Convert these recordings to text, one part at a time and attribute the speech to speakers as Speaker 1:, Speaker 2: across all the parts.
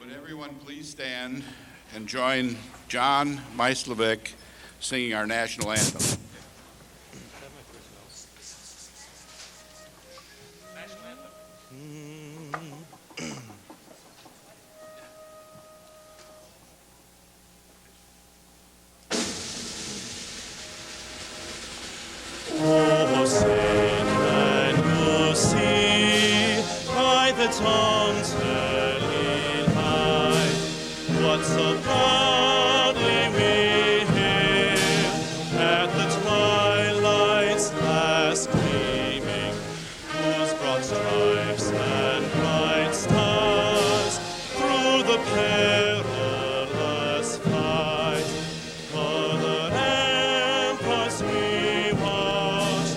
Speaker 1: Would everyone please stand and join John Myslovic singing our national anthem.
Speaker 2: What so proudly we hail at the twilight's last gleaming, whose broad stripes and bright stars through the perilous fight o'er the ramparts we watch,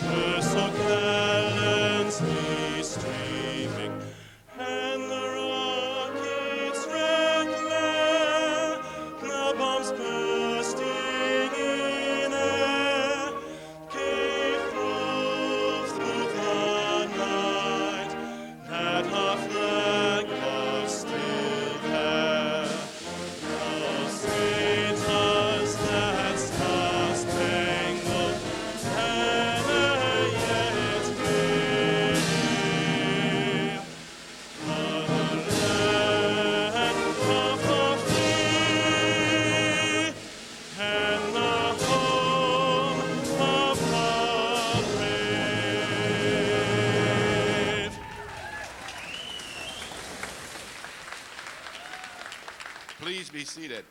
Speaker 2: were so gallantly streaming, and the rockets red glare, the bombs bursting in air, gave proof through the night that our flag was still there. Those traitors that star-spangled banner yet gave, for the land of the free and the home of the brave.
Speaker 1: Please be seated.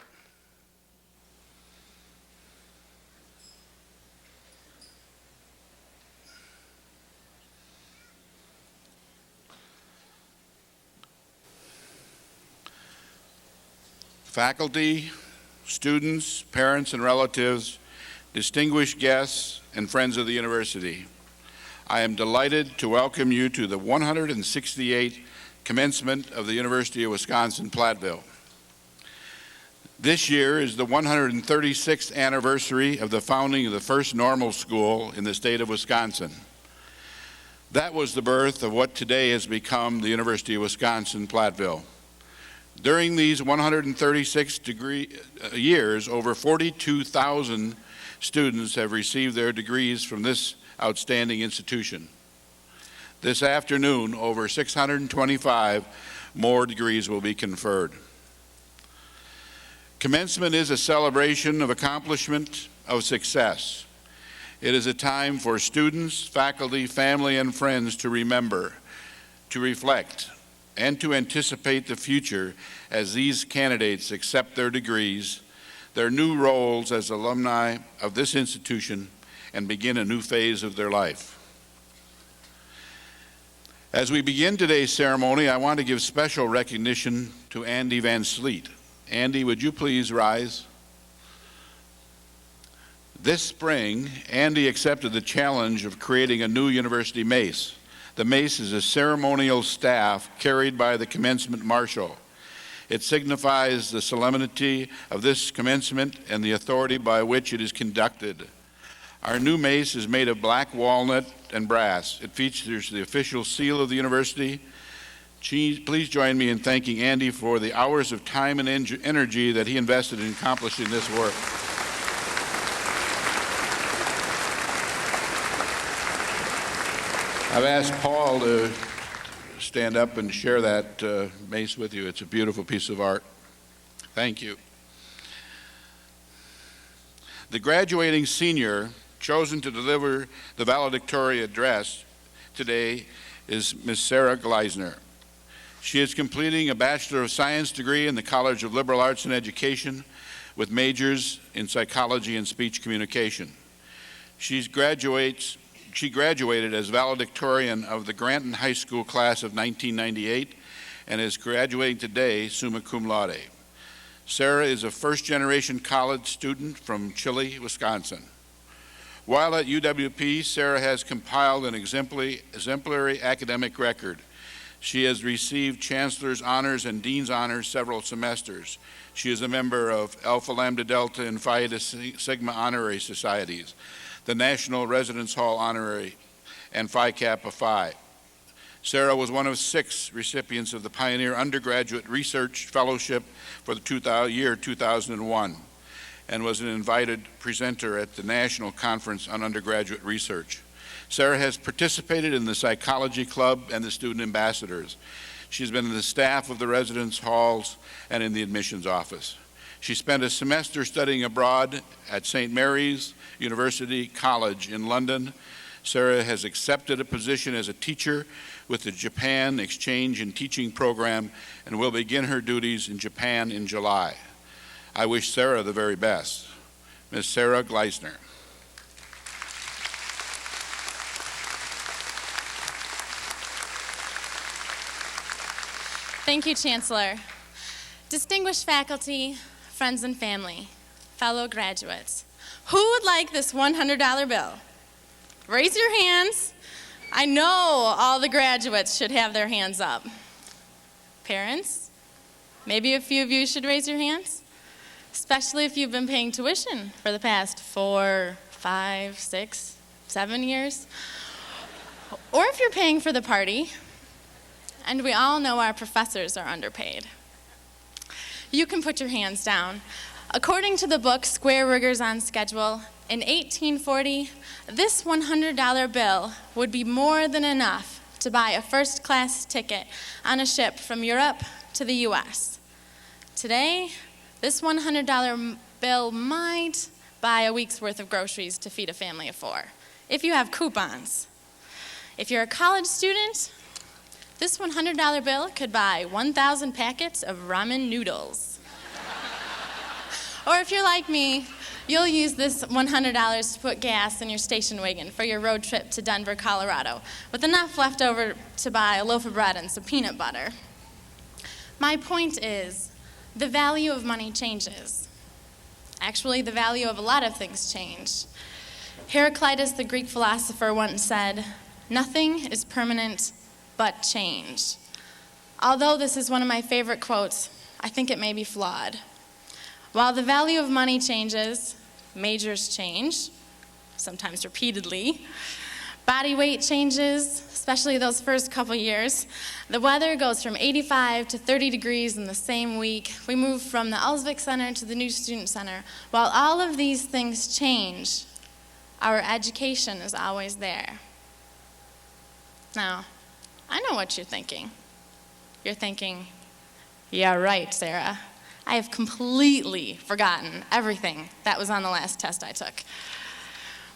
Speaker 1: Faculty, students, parents and relatives, distinguished guests, and friends of the university, I am delighted to welcome you to the 168th commencement of the University of Wisconsin-Platteville. This year is the 136th anniversary of the founding of the first normal school in the state of Wisconsin. That was the birth of what today has become the University of Wisconsin-Platteville. During these 136 years, over 42,000 students have received their degrees from this outstanding institution. This afternoon, over 625 more degrees will be conferred. Commencement is a celebration of accomplishment, of success. It is a time for students, faculty, family, and friends to remember, to reflect, and to anticipate the future as these candidates accept their degrees, their new roles as alumni of this institution, and begin a new phase of their life. As we begin today's ceremony, I want to give special recognition to Andy Van Sleet. Andy, would you please rise? This spring, Andy accepted the challenge of creating a new university mace. The mace is a ceremonial staff carried by the commencement marshal. It signifies the solemnity of this commencement and the authority by which it is conducted. Our new mace is made of black walnut and brass. It features the official seal of the university. Please join me in thanking Andy for the hours of time and energy that he invested in accomplishing this work. I've asked Paul to stand up and share that mace with you. It's a beautiful piece of art. Thank you. The graduating senior chosen to deliver the valedictory address today is Ms. Sarah Gleissner. She is completing a Bachelor of Science degree in the College of Liberal Arts and Education with majors in psychology and speech communication. She graduated as valedictorian of the Granton High School class of 1998 and is graduating today summa cum laude. Sarah is a first-generation college student from Chile, Wisconsin. While at UWP, Sarah has compiled an exemplary academic record. She has received Chancellor's Honors and Dean's Honors several semesters. She is a member of Alpha Lambda Delta and Phi Sigma Honorary Societies, the National Residence Hall Honorary, and Phi Kappa Phi. Sarah was one of 6 recipients of the Pioneer Undergraduate Research Fellowship for the year 2001 and was an invited presenter at the National Conference on Undergraduate Research. Sarah has participated in the Psychology Club and the Student Ambassadors. She's been in the staff of the residence halls and in the admissions office. She spent a semester studying abroad at St. Mary's University College in London. Sarah has accepted a position as a teacher with the Japan Exchange and Teaching Program and will begin her duties in Japan in July. I wish Sarah the very best. Ms. Sarah Gleissner.
Speaker 3: Thank you, Chancellor. Distinguished faculty, friends and family, fellow graduates, who would like this $100 bill? Raise your hands. I know all the graduates should have their hands up. Parents, maybe a few of you should raise your hands, especially if you've been paying tuition for the past 4, 5, 6, 7 years, or if you're paying for the party. And we all know our professors are underpaid. You can put your hands down. According to the book Square Riggers on Schedule, in 1840, this $100 bill would be more than enough to buy a first-class ticket on a ship from Europe to the US. Today, this $100 bill might buy a week's worth of groceries to feed a family of 4, if you have coupons. If you're a college student, this $100 bill could buy 1,000 packets of ramen noodles. Or if you're like me, you'll use this $100 to put gas in your station wagon for your road trip to Denver, Colorado, with enough left over to buy a loaf of bread and some peanut butter. My point is, the value of money changes. Actually, the value of a lot of things change. Heraclitus, the Greek philosopher, once said, "Nothing is permanent but change." Although this is one of my favorite quotes, I think it may be flawed. While the value of money changes, majors change, sometimes repeatedly. Body weight changes, especially those first couple years. The weather goes from 85 to 30 degrees in the same week. We move from the Elsvik Center to the new Student Center. While all of these things change, our education is always there. Now, I know what you're thinking. You're thinking, yeah, right, Sarah. I have completely forgotten everything that was on the last test I took.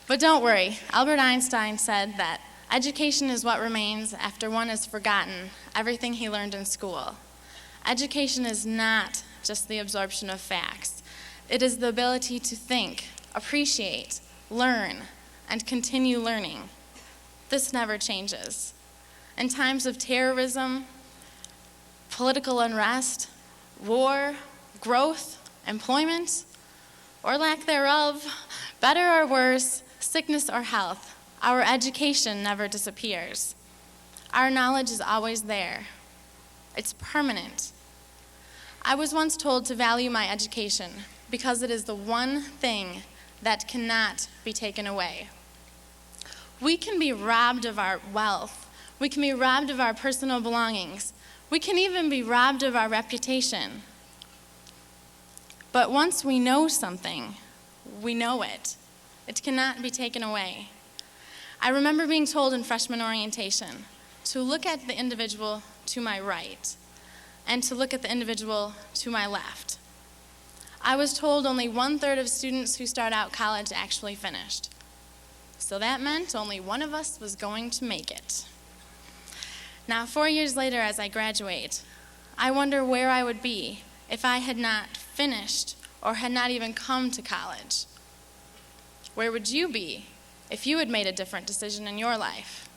Speaker 3: But don't worry, Albert Einstein said that education is what remains after one has forgotten everything he learned in school. Education is not just the absorption of facts. It is the ability to think, appreciate, learn, and continue learning. This never changes. In times of terrorism, political unrest, war, growth, employment, or lack thereof, better or worse, sickness or health, our education never disappears. Our knowledge is always there. It's permanent. I was once told to value my education because it is the one thing that cannot be taken away. We can be robbed of our wealth. We can be robbed of our personal belongings. We can even be robbed of our reputation. But once we know something, we know it. It cannot be taken away. I remember being told in freshman orientation to look at the individual to my right and to look at the individual to my left. I was told only 1/3 of students who start out college actually finished. So that meant only one of us was going to make it. Now, 4 years later, as I graduate, I wonder where I would be if I had not finished or had not even come to college. Where would you be if you had made a different decision in your life?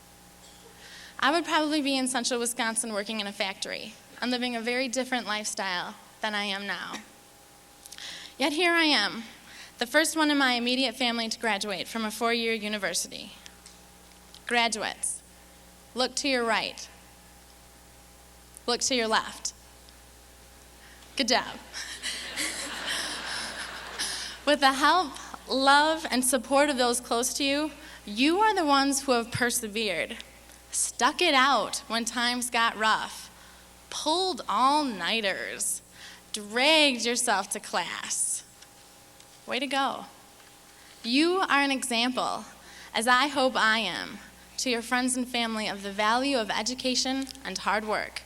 Speaker 3: I would probably be in central Wisconsin working in a factory and living a very different lifestyle than I am now. Yet here I am, the first one in my immediate family to graduate from a 4-year university. Graduates, look to your right. Look to your left. Good job. With the help, love, and support of those close to you, you are the ones who have persevered, stuck it out when times got rough, pulled all-nighters, dragged yourself to class. Way to go. You are an example, as I hope I am, to your friends and family of the value of education and hard work.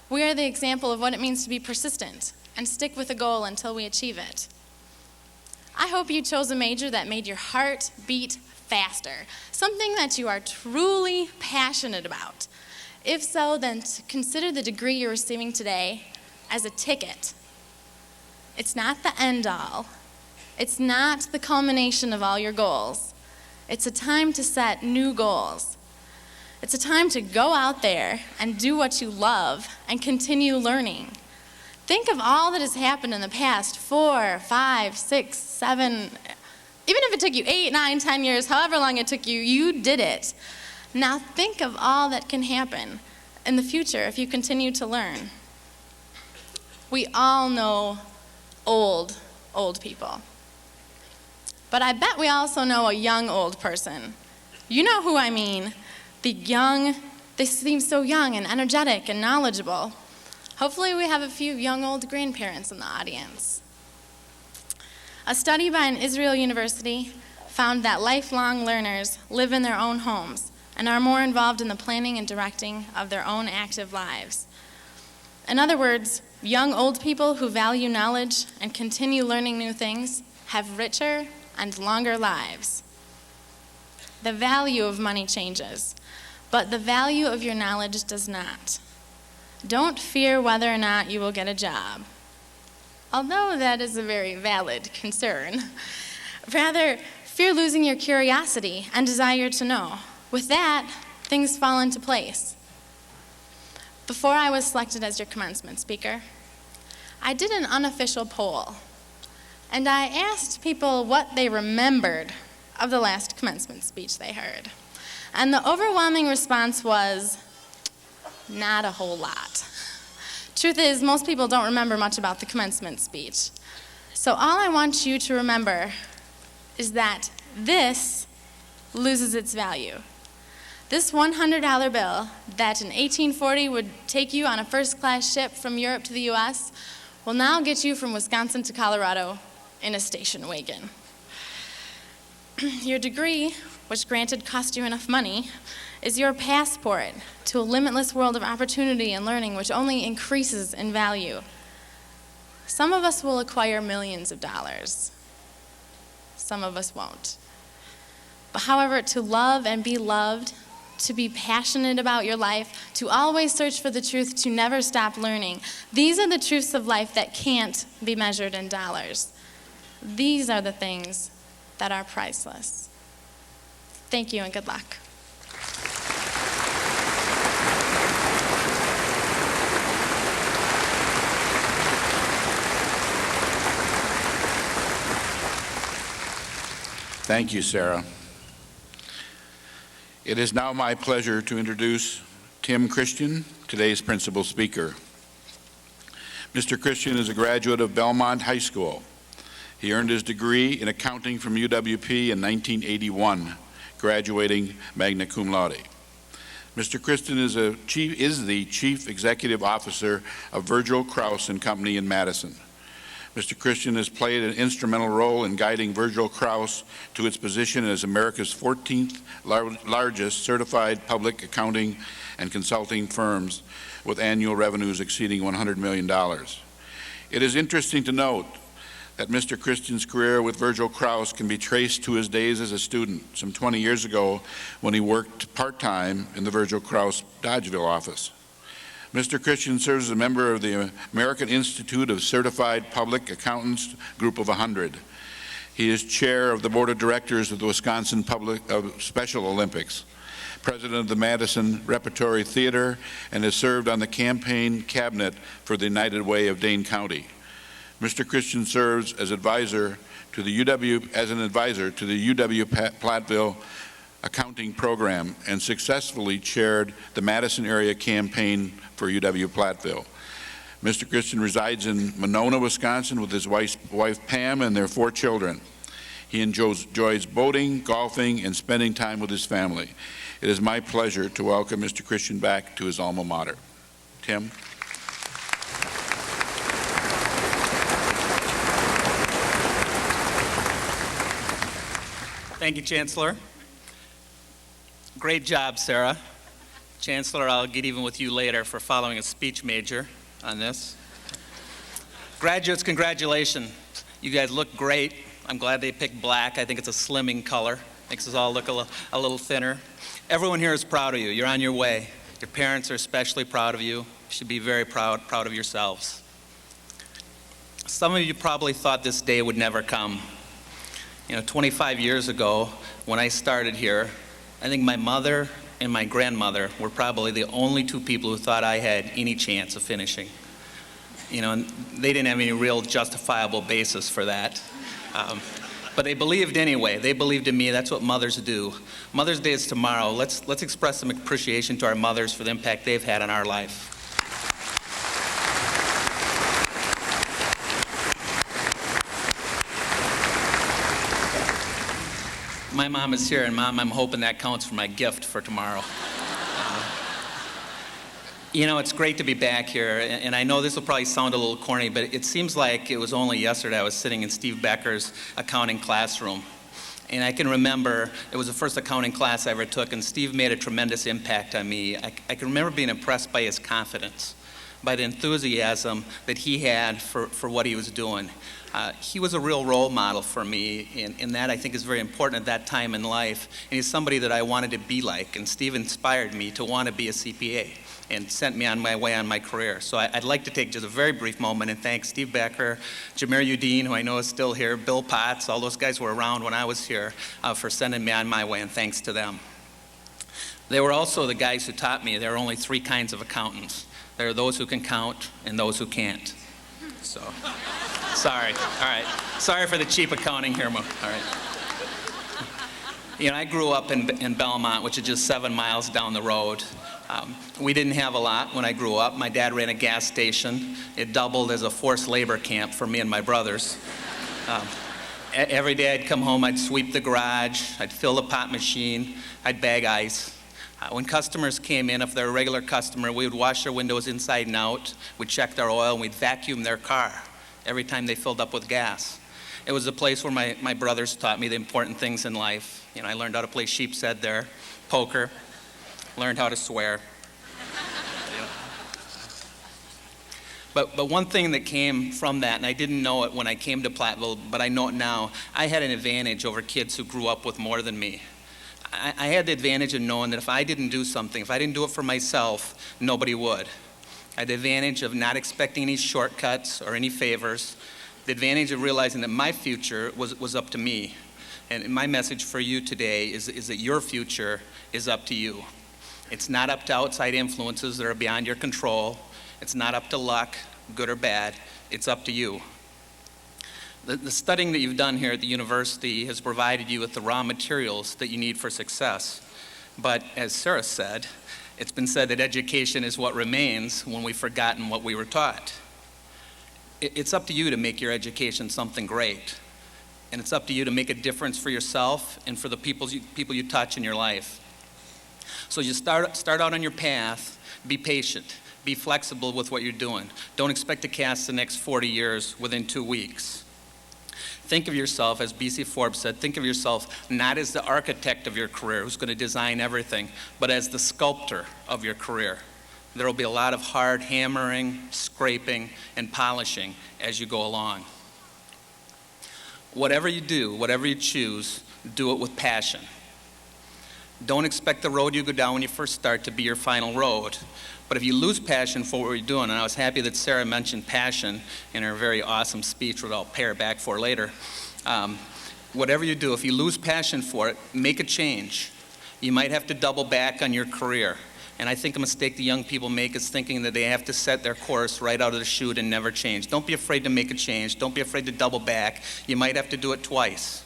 Speaker 3: We are the example of what it means to be persistent and stick with a goal until we achieve it. I hope you chose a major that made your heart beat faster, something that you are truly passionate about. If so, then consider the degree you're receiving today as a ticket. It's not the end all. It's not the culmination of all your goals. It's a time to set new goals. It's a time to go out there and do what you love and continue learning. Think of all that has happened in the past 4, 5, 6, 7, even if it took you 8, 9, 10 years, however long it took you, you did it. Now think of all that can happen in the future if you continue to learn. We all know old people. But I bet we also know a young old person. You know who I mean. The young, they seem so young and energetic and knowledgeable. Hopefully we have a few young old grandparents in the audience. A study by an Israel university found that lifelong learners live in their own homes and are more involved in the planning and directing of their own active lives. In other words, young old people who value knowledge and continue learning new things have richer and longer lives. The value of money changes, but the value of your knowledge does not. Don't fear whether or not you will get a job, although that is a very valid concern. Rather, fear losing your curiosity and desire to know. With that, things fall into place. Before I was selected as your commencement speaker, I did an unofficial poll, and I asked people what they remembered of the last commencement speech they heard. And the overwhelming response was, not a whole lot. Truth is, most people don't remember much about the commencement speech. So all I want you to remember is that this loses its value. This $100 bill that in 1840 would take you on a first-class ship from Europe to the US will now get you from Wisconsin to Colorado in a station wagon. Your degree, which granted cost you enough money, is your passport to a limitless world of opportunity and learning which only increases in value. Some of us will acquire millions of dollars. Some of us won't. But however, to love and be loved, to be passionate about your life, to always search for the truth, to never stop learning, these are the truths of life that can't be measured in dollars. These are the things that are priceless. Thank you and good luck.
Speaker 1: Thank you, Sarah. It is now my pleasure to introduce Tim Christian, today's principal speaker. Mr. Christian is a graduate of Belmont High School. He earned his degree in accounting from UWP in 1981, graduating magna cum laude. Mr. Christian is the Chief Executive Officer of Virgil Krause and Company in Madison. Mr. Christian has played an instrumental role in guiding Virgil Krause to its position as America's 14th largest certified public accounting and consulting firms with annual revenues exceeding $100 million. It is interesting to note that Mr. Christian's career with Virgil Krause can be traced to his days as a student, some 20 years ago when he worked part-time in the Virgil Krause Dodgeville office. Mr. Christian serves as a member of the American Institute of Certified Public Accountants Group of 100. He is chair of the board of directors of the Wisconsin Special Olympics, president of the Madison Repertory Theater, and has served on the campaign cabinet for the United Way of Dane County. Mr. Christian serves as an advisor to the UW-Platteville accounting program and successfully chaired the Madison area campaign for UW-Platteville. Mr. Christian resides in Monona, Wisconsin with his wife Pam and their 4 children. He enjoys boating, golfing, and spending time with his family. It is my pleasure to welcome Mr. Christian back to his alma mater. Tim?
Speaker 4: Thank you, Chancellor. Great job, Sarah. Chancellor, I'll get even with you later for following a speech major on this. Graduates, congratulations. You guys look great. I'm glad they picked black. I think it's a slimming color. Makes us all look a little thinner. Everyone here is proud of you. You're on your way. Your parents are especially proud of you. You should be very proud of yourselves. Some of you probably thought this day would never come. 25 years ago, when I started here, I think my mother and my grandmother were probably the only two people who thought I had any chance of finishing. And they didn't have any real justifiable basis for that. But they believed anyway. They believed in me. That's what mothers do. Mother's Day is tomorrow. Let's express some appreciation to our mothers for the impact they've had on our life. My mom is here, and Mom, I'm hoping that counts for my gift for tomorrow. It's great to be back here, and I know this will probably sound a little corny, but it seems like it was only yesterday I was sitting in Steve Becker's accounting classroom. And I can remember, it was the first accounting class I ever took, and Steve made a tremendous impact on me. I can remember being impressed by his confidence, by the enthusiasm that he had for what he was doing. He was a real role model for me, and that I think is very important at that time in life. And he's somebody that I wanted to be like, and Steve inspired me to want to be a CPA and sent me on my way on my career. So I'd like to take just a very brief moment and thank Steve Becker, Jameer Udine, who I know is still here, Bill Potts, all those guys were around when I was here, for sending me on my way, and thanks to them. They were also the guys who taught me there are only three kinds of accountants. There are those who can count and those who can't. So, sorry. All right. Sorry for the cheap accounting here. All right. I grew up in Belmont, which is just 7 miles down the road. We didn't have a lot when I grew up. My dad ran a gas station. It doubled as a forced labor camp for me and my brothers. Every day I'd come home, I'd sweep the garage, I'd fill the pot machine, I'd bag ice. When customers came in, if they're a regular customer, we would wash their windows inside and out, we'd check their oil, and we'd vacuum their car every time they filled up with gas. It was a place where my brothers taught me the important things in life. I learned how to play sheep's head there, poker, learned how to swear. But one thing that came from that, and I didn't know it when I came to Platteville, but I know it now, I had an advantage over kids who grew up with more than me. I had the advantage of knowing that if I didn't do something, if I didn't do it for myself, nobody would. I had the advantage of not expecting any shortcuts or any favors, the advantage of realizing that my future was up to me. And my message for you today is that your future is up to you. It's not up to outside influences that are beyond your control. It's not up to luck, good or bad. It's up to you. The studying that you've done here at the university has provided you with the raw materials that you need for success. But as Sarah said, it's been said that education is what remains when we've forgotten what we were taught. It's up to you to make your education something great. And it's up to you to make a difference for yourself and for the people you touch in your life. So you start out on your path, be patient, be flexible with what you're doing. Don't expect to cast the next 40 years within 2 weeks. Think of yourself, as B.C. Forbes said, think of yourself not as the architect of your career who's going to design everything, but as the sculptor of your career. There will be a lot of hard hammering, scraping, and polishing as you go along. Whatever you do, whatever you choose, do it with passion. Don't expect the road you go down when you first start to be your final road. But if you lose passion for what you're doing, and I was happy that Sarah mentioned passion in her very awesome speech, which I'll pay her back for later. Whatever you do, if you lose passion for it, make a change. You might have to double back on your career. And I think a mistake the young people make is thinking that they have to set their course right out of the chute and never change. Don't be afraid to make a change. Don't be afraid to double back. You might have to do it twice.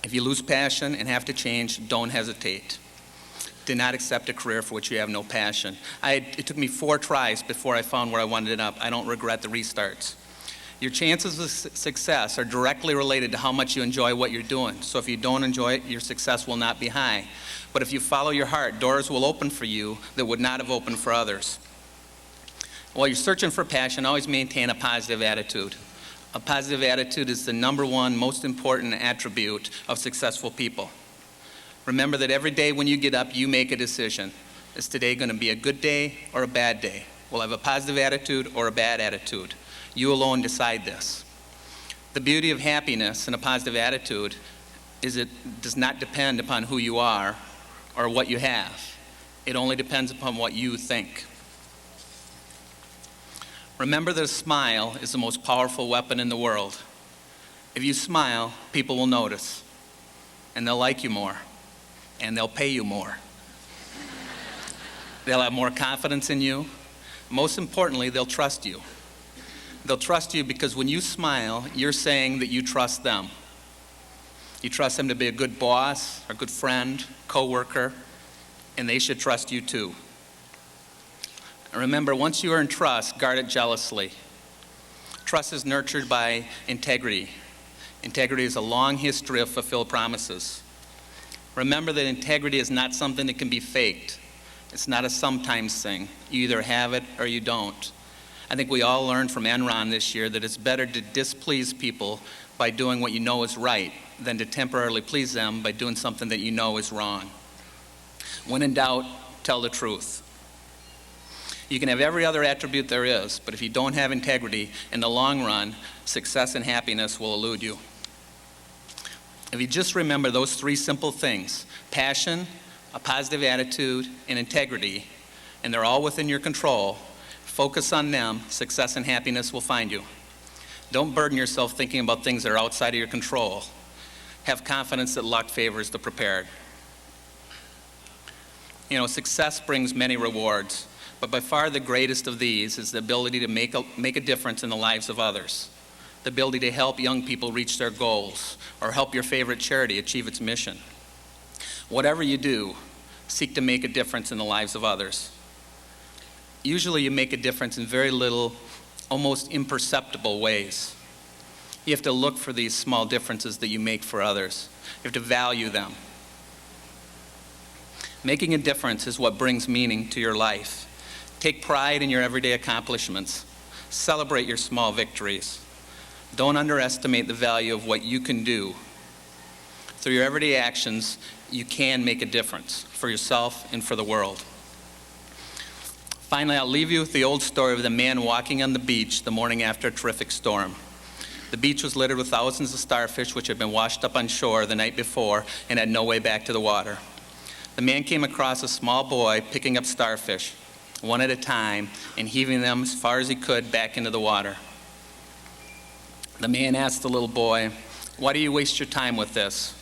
Speaker 4: If you lose passion and have to change, don't hesitate. Do not accept a career for which you have no passion. It took me 4 tries before I found where I wanted it up. I don't regret the restarts. Your chances of success are directly related to how much you enjoy what you're doing. So if you don't enjoy it, your success will not be high. But if you follow your heart, doors will open for you that would not have opened for others. While you're searching for passion, always maintain a positive attitude. A positive attitude is the #1 most important attribute of successful people. Remember that every day when you get up, you make a decision. Is today going to be a good day or a bad day? Will I have a positive attitude or a bad attitude? You alone decide this. The beauty of happiness and a positive attitude is it does not depend upon who you are or what you have. It only depends upon what you think. Remember that a smile is the most powerful weapon in the world. If you smile, people will notice, and they'll like you more, and they'll pay you more. They'll have more confidence in you. Most importantly, they'll trust you. They'll trust you because when you smile, you're saying that you trust them. You trust them to be a good boss, a good friend, coworker, and they should trust you too. And remember, once you earn trust, guard it jealously. Trust is nurtured by integrity. Integrity is a long history of fulfilled promises. Remember that integrity is not something that can be faked. It's not a sometimes thing. You either have it or you don't. I think we all learned from Enron this year that it's better to displease people by doing what you know is right than to temporarily please them by doing something that you know is wrong. When in doubt, tell the truth. You can have every other attribute there is, but if you don't have integrity, in the long run, success and happiness will elude you. If you just remember those three simple things, passion, a positive attitude, and integrity, and they're all within your control, focus on them, success and happiness will find you. Don't burden yourself thinking about things that are outside of your control. Have confidence that luck favors the prepared. You know, success brings many rewards, but by far the greatest of these is the ability to make a difference in the lives of others. The ability to help young people reach their goals, or help your favorite charity achieve its mission. Whatever you do, seek to make a difference in the lives of others. Usually you make a difference in very little, almost imperceptible ways. You have to look for these small differences that you make for others. You have to value them. Making a difference is what brings meaning to your life. Take pride in your everyday accomplishments. Celebrate your small victories. Don't underestimate the value of what you can do. Through your everyday actions, you can make a difference for yourself and for the world. Finally, I'll leave you with the old story of the man walking on the beach the morning after a terrific storm. The beach was littered with thousands of starfish which had been washed up on shore the night before and had no way back to the water. The man came across a small boy picking up starfish, one at a time, and heaving them as far as he could back into the water. The man asked the little boy, "Why do you waste your time with this?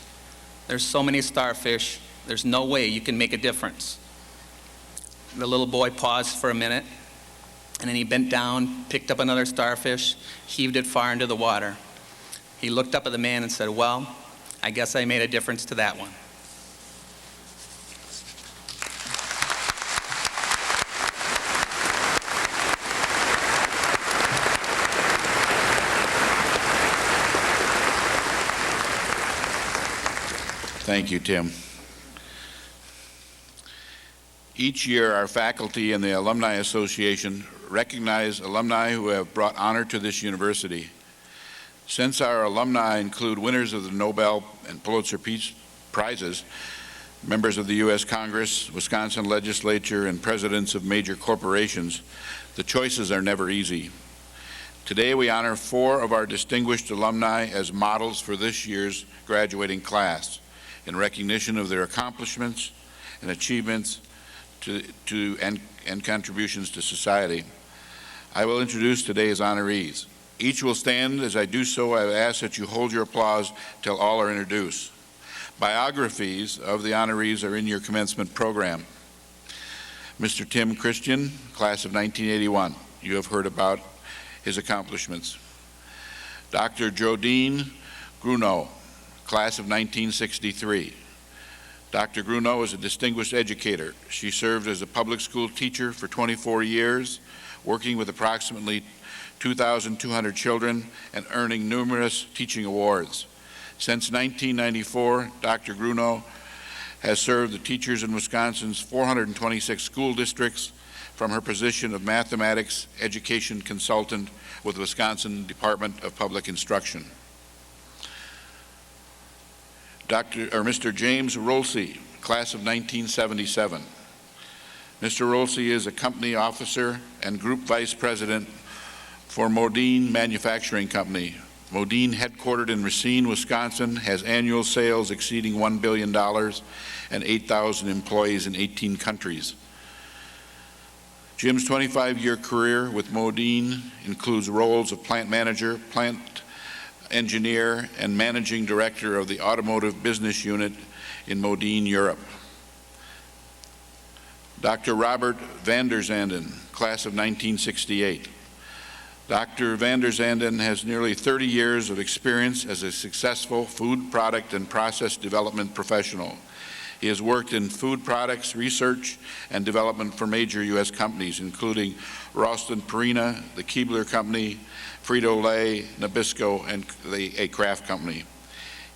Speaker 4: There's so many starfish, there's no way you can make a difference." The little boy paused for a minute, and then he bent down, picked up another starfish, heaved it far into the water. He looked up at the man and said, "Well, I guess I made a difference to that one."
Speaker 1: Thank you, Tim. Each year, our faculty and the Alumni Association recognize alumni who have brought honor to this university. Since our alumni include winners of the Nobel and Pulitzer Peace Prizes, members of the U.S. Congress, Wisconsin legislature, and presidents of major corporations, the choices are never easy. Today, we honor 4 of our distinguished alumni as models for this year's graduating class in recognition of their accomplishments and achievements and contributions to society. I will introduce today's honorees. Each will stand. As I do so, I ask that you hold your applause till all are introduced. Biographies of the honorees are in your commencement program. Mr. Tim Christian, class of 1981. You have heard about his accomplishments. Dr. Joe Dean Gruno, class of 1963. Dr. Gruno is a distinguished educator. She served as a public school teacher for 24 years, working with approximately 2,200 children and earning numerous teaching awards. Since 1994, Dr. Gruno has served the teachers in Wisconsin's 426 school districts from her position of mathematics education consultant with the Wisconsin Department of Public Instruction. Mr. James Rolsey, class of 1977. Mr. Rolsey is a company officer and group vice president for Modine Manufacturing Company, Modine, headquartered in Racine, Wisconsin, has annual sales exceeding $1 billion and 8,000 employees in 18 countries. Jim's 25-year career with Modine includes roles of plant manager, plant engineer, and managing director of the automotive business unit in Modine, Europe. Dr. Robert Vanderzanden, class of 1968. Dr. Vanderzanden has nearly 30 years of experience as a successful food product and process development professional. He has worked in food products research and development for major U.S. companies, including Ralston Purina, the Keebler Company, Frito-Lay, Nabisco, and a Kraft Company.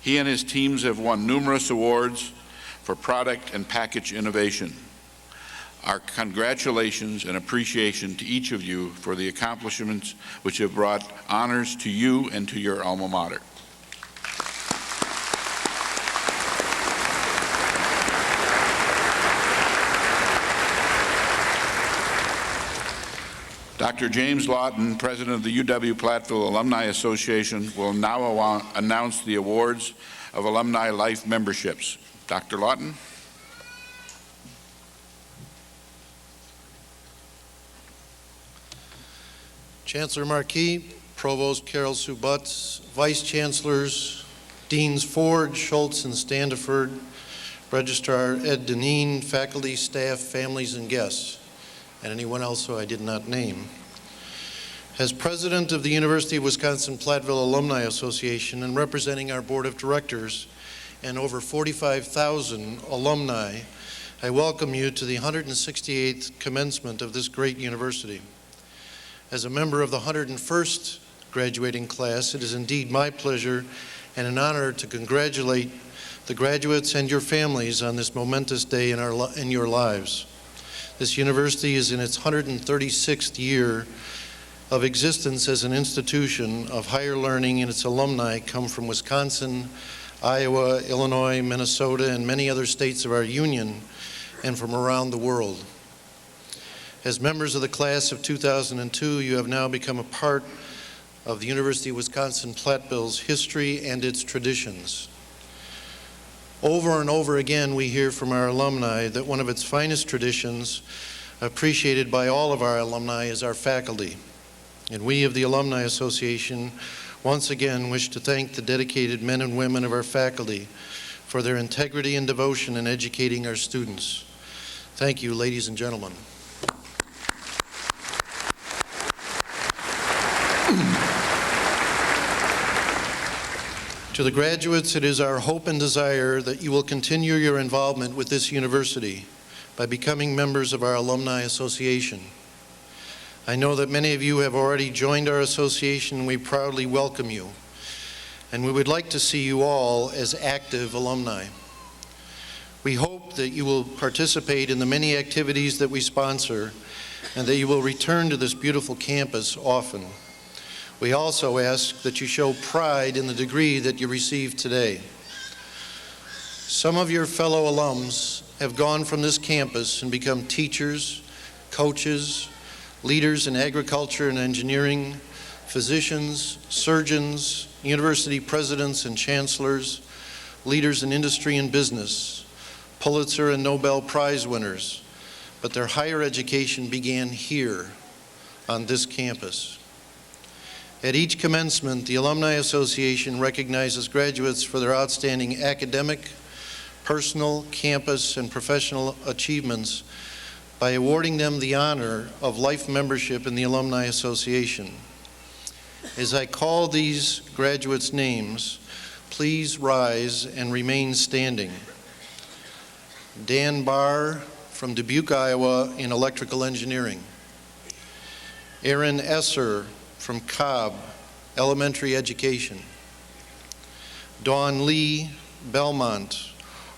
Speaker 1: He and his teams have won numerous awards for product and package innovation. Our congratulations and appreciation to each of you for the accomplishments which have brought honors to you and to your alma mater. Dr. James Lawton, President of the UW-Platteville Alumni Association, will now announce the awards of Alumni Life memberships. Dr. Lawton.
Speaker 5: Chancellor Marquis, Provost Carol Sue Butts, Vice Chancellors, Deans Ford, Schultz, and Standiford, Registrar Ed Deneen, faculty, staff, families, and guests, and anyone else who I did not name. As President of the University of Wisconsin-Platteville Alumni Association and representing our Board of Directors and over 45,000 alumni, I welcome you to the 168th commencement of this great university. As a member of the 101st graduating class, it is indeed my pleasure and an honor to congratulate the graduates and your families on this momentous day in your lives. This university is in its 136th year of existence as an institution of higher learning, and its alumni come from Wisconsin, Iowa, Illinois, Minnesota, and many other states of our union, and from around the world. As members of the class of 2002, you have now become a part of the University of Wisconsin-Platteville's history and its traditions. Over and over again, we hear from our alumni that one of its finest traditions, appreciated by all of our alumni, is our faculty. And we of the Alumni Association once again wish to thank the dedicated men and women of our faculty for their integrity and devotion in educating our students. Thank you, ladies and gentlemen. To the graduates, it is our hope and desire that you will continue your involvement with this university by becoming members of our Alumni Association. I know that many of you have already joined our association, and we proudly welcome you. And we would like to see you all as active alumni. We hope that you will participate in the many activities that we sponsor, and that you will return to this beautiful campus often. We also ask that you show pride in the degree that you received today. Some of your fellow alums have gone from this campus and become teachers, coaches, leaders in agriculture and engineering, physicians, surgeons, university presidents and chancellors, leaders in industry and business, Pulitzer and Nobel Prize winners, but their higher education began here on this campus. At each commencement, the Alumni Association recognizes graduates for their outstanding academic, personal, campus, and professional achievements by awarding them the honor of life membership in the Alumni Association. As I call these graduates' names, please rise and remain standing. Dan Barr from Dubuque, Iowa, in electrical engineering. Aaron Esser from Cobb, elementary education. Dawn Lee, Belmont,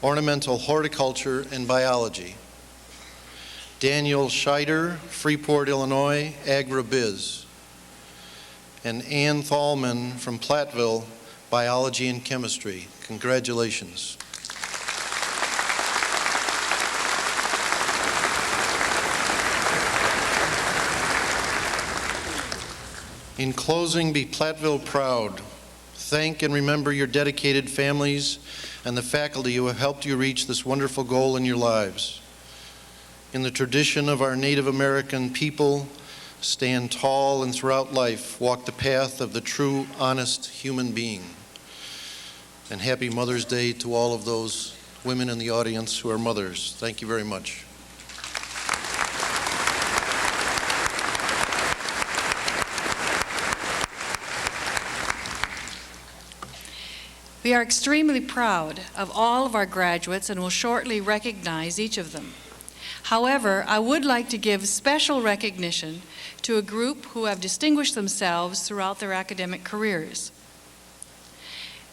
Speaker 5: ornamental horticulture and biology. Daniel Scheider, Freeport, Illinois, agribiz. And Ann Thalman from Platteville, biology and chemistry. Congratulations. In closing, be Platteville proud. thank and remember your dedicated families and the faculty who have helped you reach this wonderful goal in your lives. In the tradition of our Native American people, stand tall and throughout life walk the path of the true, honest human being. And happy Mother's Day to all of those women in the audience who are mothers. Thank you very much.
Speaker 6: We are extremely proud of all of our graduates and will shortly recognize each of them. However, I would like to give special recognition to a group who have distinguished themselves throughout their academic careers.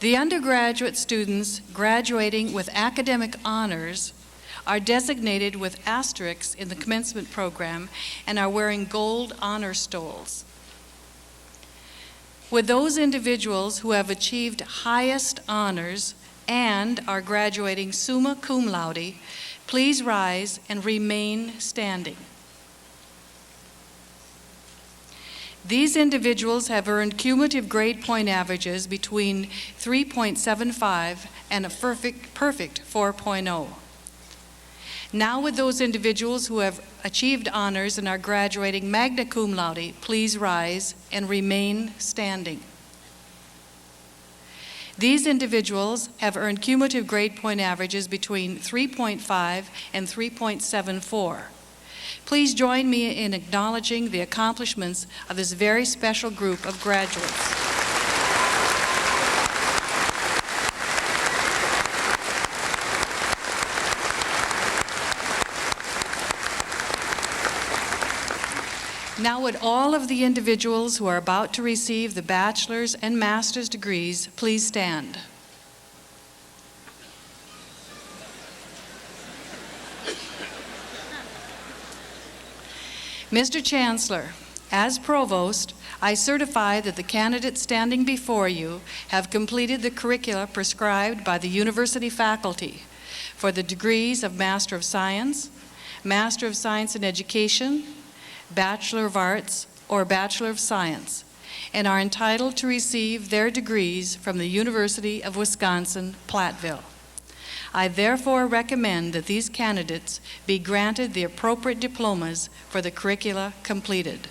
Speaker 6: The undergraduate students graduating with academic honors are designated with asterisks in the commencement program and are wearing gold honor stoles. Would those individuals who have achieved highest honors and are graduating summa cum laude please rise and remain standing? These individuals have earned cumulative grade point averages between 3.75 and a perfect 4.0. Now would those individuals who have achieved honors and are graduating magna cum laude please rise and remain standing? These individuals have earned cumulative grade point averages between 3.5 and 3.74. Please join me in acknowledging the accomplishments of this very special group of graduates. Now would all of the individuals who are about to receive the bachelor's and master's degrees please stand. Mr. Chancellor, as Provost, I certify that the candidates standing before you have completed the curricula prescribed by the university faculty for the degrees of Master of Science, Master of Science in Education, Bachelor of Arts, or Bachelor of Science, and are entitled to receive their degrees from the University of Wisconsin-Platteville. I therefore recommend that these candidates be granted the appropriate diplomas for the curricula completed.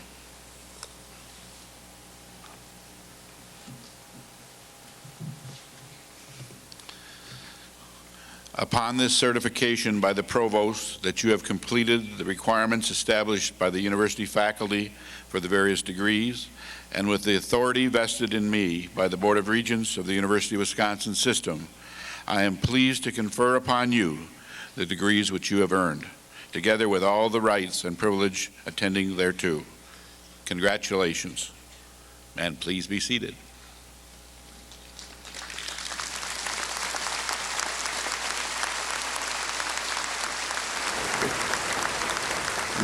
Speaker 1: Upon this certification by the Provost that you have completed the requirements established by the university faculty for the various degrees, and with the authority vested in me by the Board of Regents of the University of Wisconsin System, I am pleased to confer upon you the degrees which you have earned, together with all the rights and privilege attending thereto. Congratulations, and please be seated.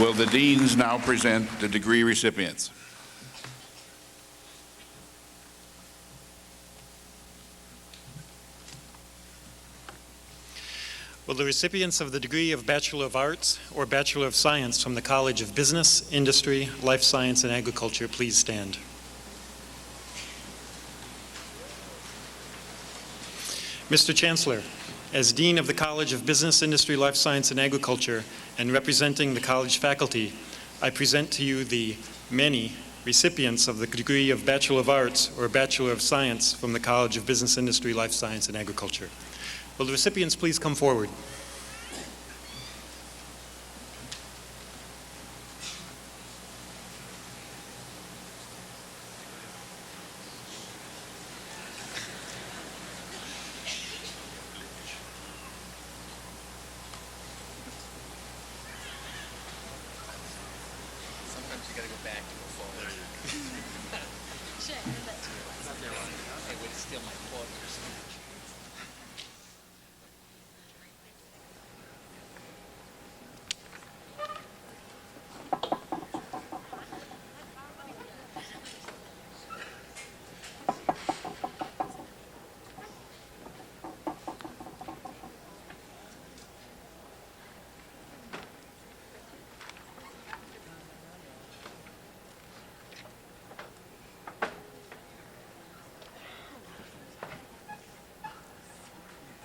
Speaker 1: Will the deans now present the degree recipients?
Speaker 7: Will the recipients of the degree of Bachelor of Arts or Bachelor of Science from the College of Business, Industry, Life Science, and Agriculture please stand? Mr. Chancellor, as Dean of the College of Business, Industry, Life Science, and Agriculture, and representing the college faculty, I present to you the many recipients of the degree of Bachelor of Arts or Bachelor of Science from the College of Business, Industry, Life Science, and Agriculture. Will the recipients please come forward?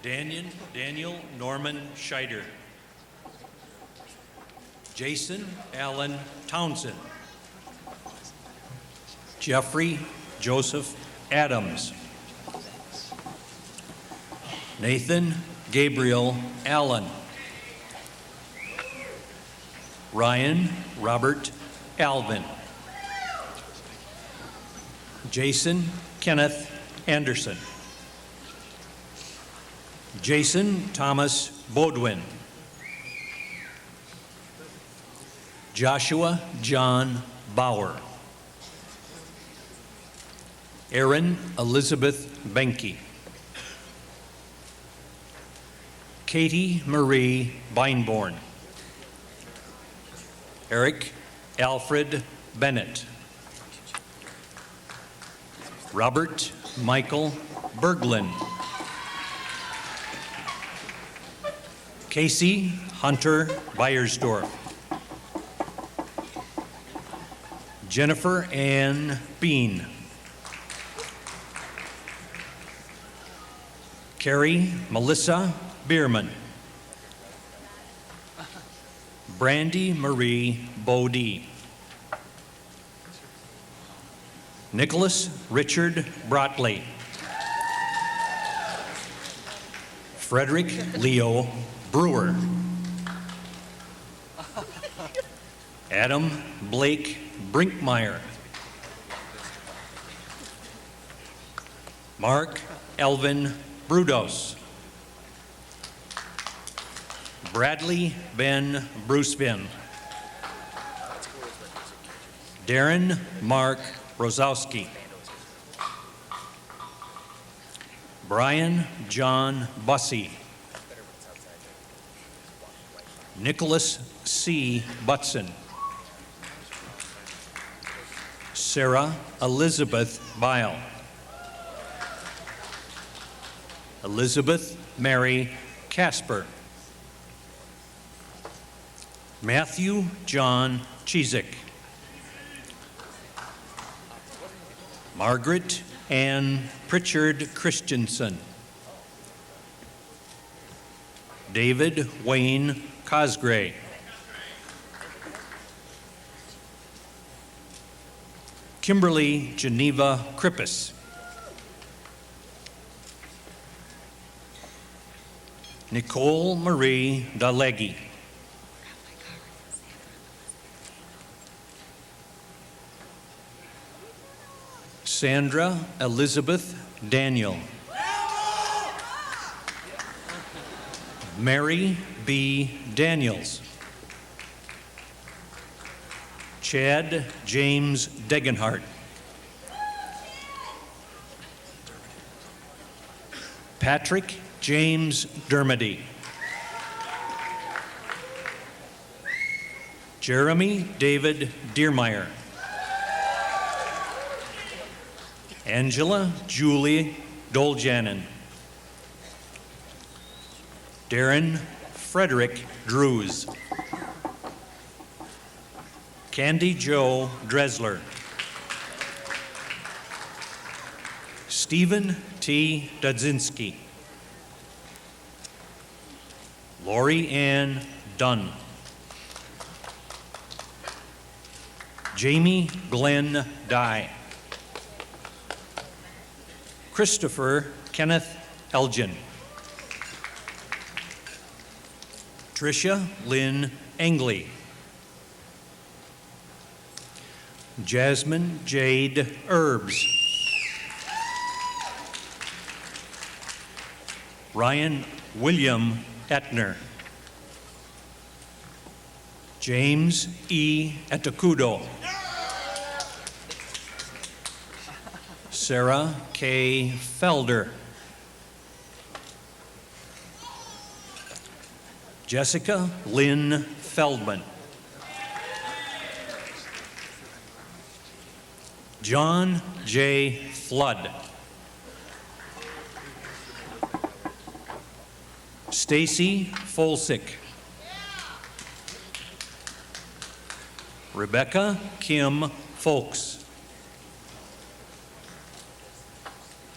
Speaker 8: Daniel Norman Scheider. Jason Allen Townsend. Jeffrey Joseph Adams. Nathan Gabriel Allen. Ryan Robert Alvin. Jason Kenneth Anderson. Jason Thomas Bodwin. Joshua John Bauer. Erin Elizabeth Benke. Katie Marie Beinborn. Eric Alfred Bennett. Robert Michael Berglund. Casey Hunter Beiersdorf. Jennifer Ann Bean. Carrie Melissa Bierman. Brandy Marie Bodie. Nicholas Richard Brotley. Frederick Leo Brewer. Adam Blake Brinkmeyer. Mark Elvin Brudos. Bradley Ben Brucevin. Darren Mark Rosowski. Brian John Bussey. Nicholas C. Butson. Sarah Elizabeth Bile. Elizabeth Mary Casper. Matthew John Chizik. Margaret Ann Pritchard Christensen. David Wayne Cosgray. Kimberly Geneva Krippus. Nicole Marie Daleggi. Sandra Elizabeth Daniel. Mary B. Daniels. Chad James Degenhart. Patrick James Dermody. Jeremy David Deermeyer. Angela Julie Doljanen. Darren Frederick Drews. Candy Joe Dresler. Stephen T. Dudzinski. Lori Ann Dunn. Jamie Glenn Dye. Christopher Kenneth Elgin. Tricia Lynn Engley. Jasmine Jade Herbs. Ryan William Etner. James E. Etakudo. Sarah K. Felder. Jessica Lynn Feldman. John J. Flood. Stacy Folsick. Rebecca Kim Folks.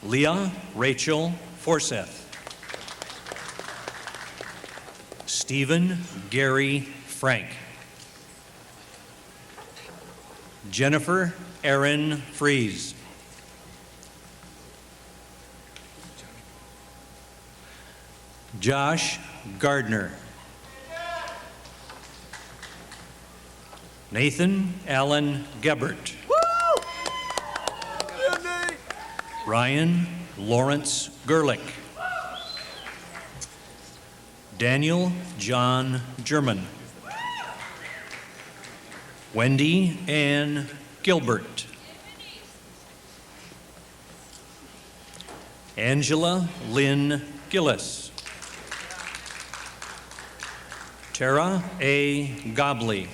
Speaker 8: Leah Rachel Forseth. Stephen Gary Frank. Jennifer Erin Fries. Josh Gardner. Nathan Allen Gebert. Ryan Lawrence Gerlich. Daniel John German. Wendy Ann Gilbert. Angela Lynn Gillis. Tara A. Gobley.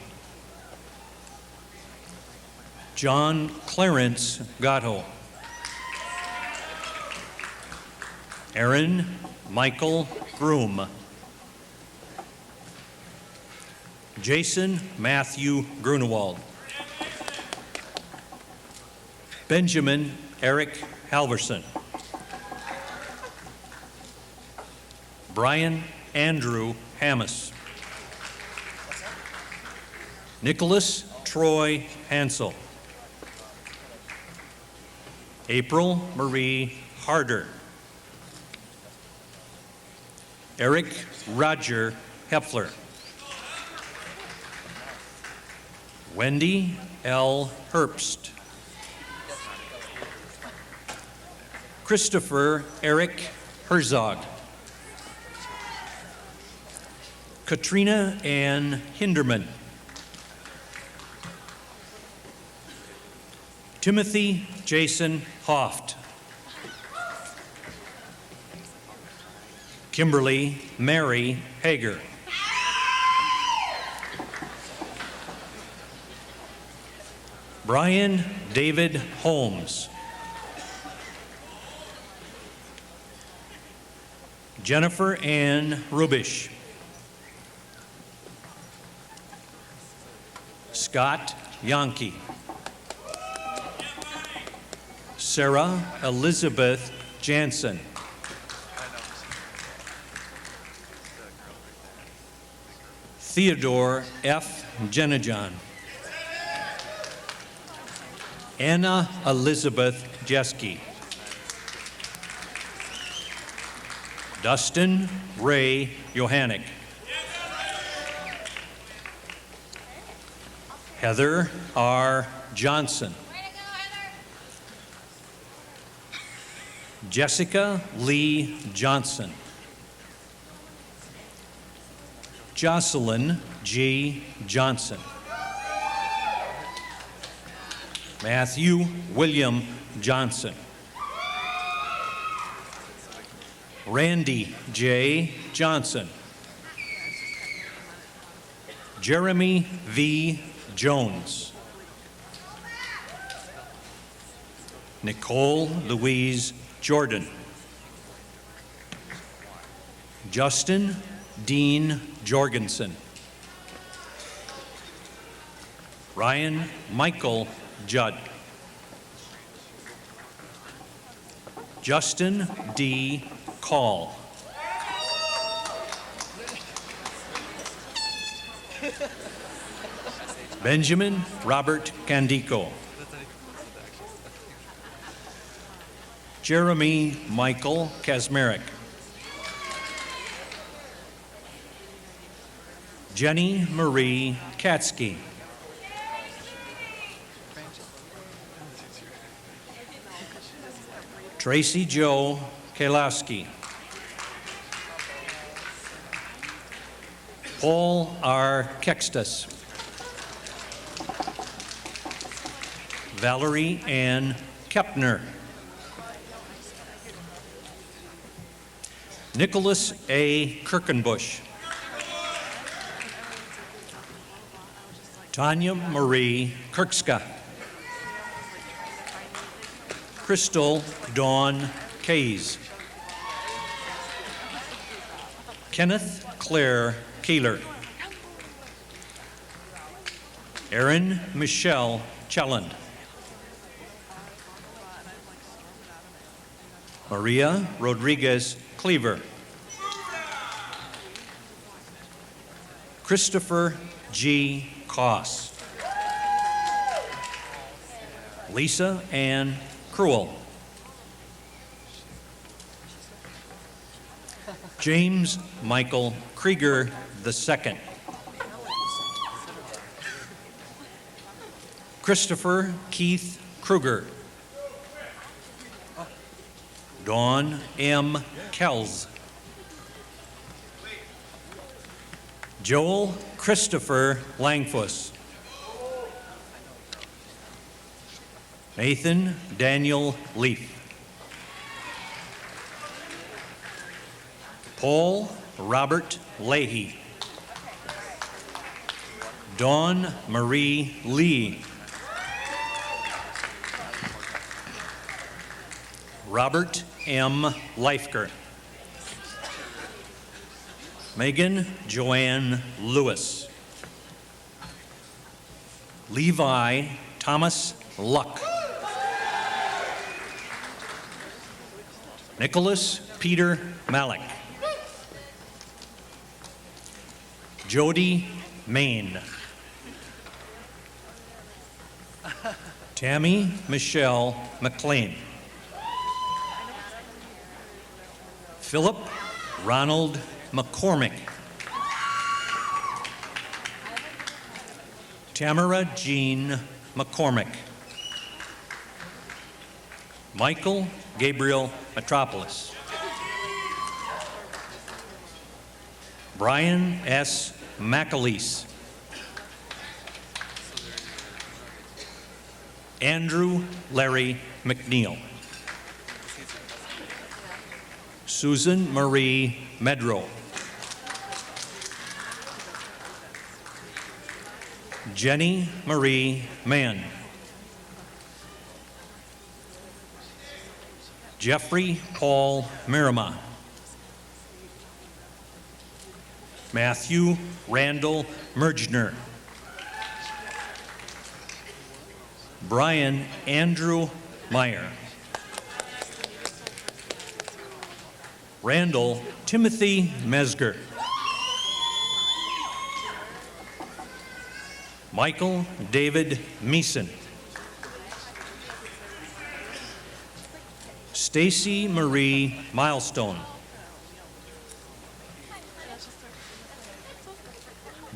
Speaker 8: John Clarence Gatto. Aaron Michael Groom. Jason Matthew Grunewald. Benjamin Eric Halverson. Brian Andrew Hammes. Nicholas Troy Hansel. April Marie Harder. Eric Roger Heffler. Wendy L. Herbst. Christopher Eric Herzog. Katrina Ann Hinderman. Timothy Jason Hoft. Kimberly Mary Hager. Brian David Holmes. Jennifer Ann Rubish. Scott Yankee. Sarah Elizabeth Jansen. Theodore F. Jenajan. Anna Elizabeth Jeske. Dustin Ray Johannick. Heather R. Johnson. Jessica Lee Johnson. Jocelyn G. Johnson. Matthew William Johnson. Randy J. Johnson. Jeremy V. Jones. Nicole Louise Jordan. Justin Dean Jorgensen. Ryan Michael Judd. Justin D. Call. Benjamin Robert Candico. Jeremy Michael Kazmarek. Jenny Marie Katsky. Tracy Joe Kalowski. Paul R. Kextus. Valerie Ann Kepner. Nicholas A. Kirkenbush. Tanya Marie Kirkska. Crystal Dawn Kays. Kenneth Claire Keeler. Erin Michelle Chelland. Maria Rodriguez Cleaver. Christopher G. Koss. Lisa Ann Cruel. James Michael Krieger II. Christopher Keith Kruger. Dawn M. Kells. Joel Christopher Langfuss. Nathan Daniel Leaf. Paul Robert Leahy. Dawn Marie Lee. Robert M. Leifker. Megan Joanne Lewis. Levi Thomas Luck. Nicholas Peter Malik. Jody Main. Tammy Michelle McLean. Philip Ronald McCormick. Tamara Jean McCormick. Michael Gabriel Metropolis. Brian S. McAleese. Andrew Larry McNeil. Susan Marie Medrow. Jenny Marie Mann. Jeffrey Paul Mirama. Matthew Randall Mergner. Brian Andrew Meyer. Randall Timothy Mesger. Michael David Meeson. Stacy Marie Milestone.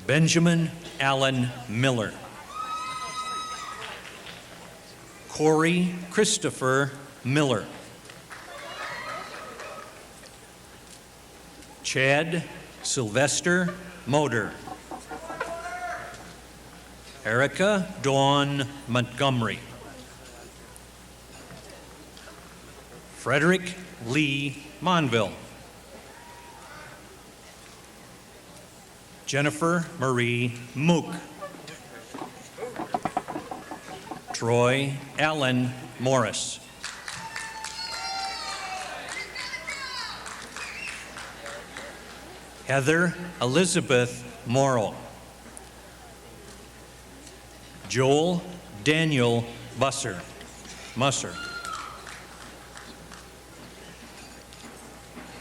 Speaker 8: Benjamin Allen Miller. Corey Christopher Miller. Chad Sylvester Moder. Erica Dawn Montgomery. Frederick Lee Monville. Jennifer Marie Mook. Troy Allen Morris. Heather Elizabeth Morrow. Joel Daniel Musser.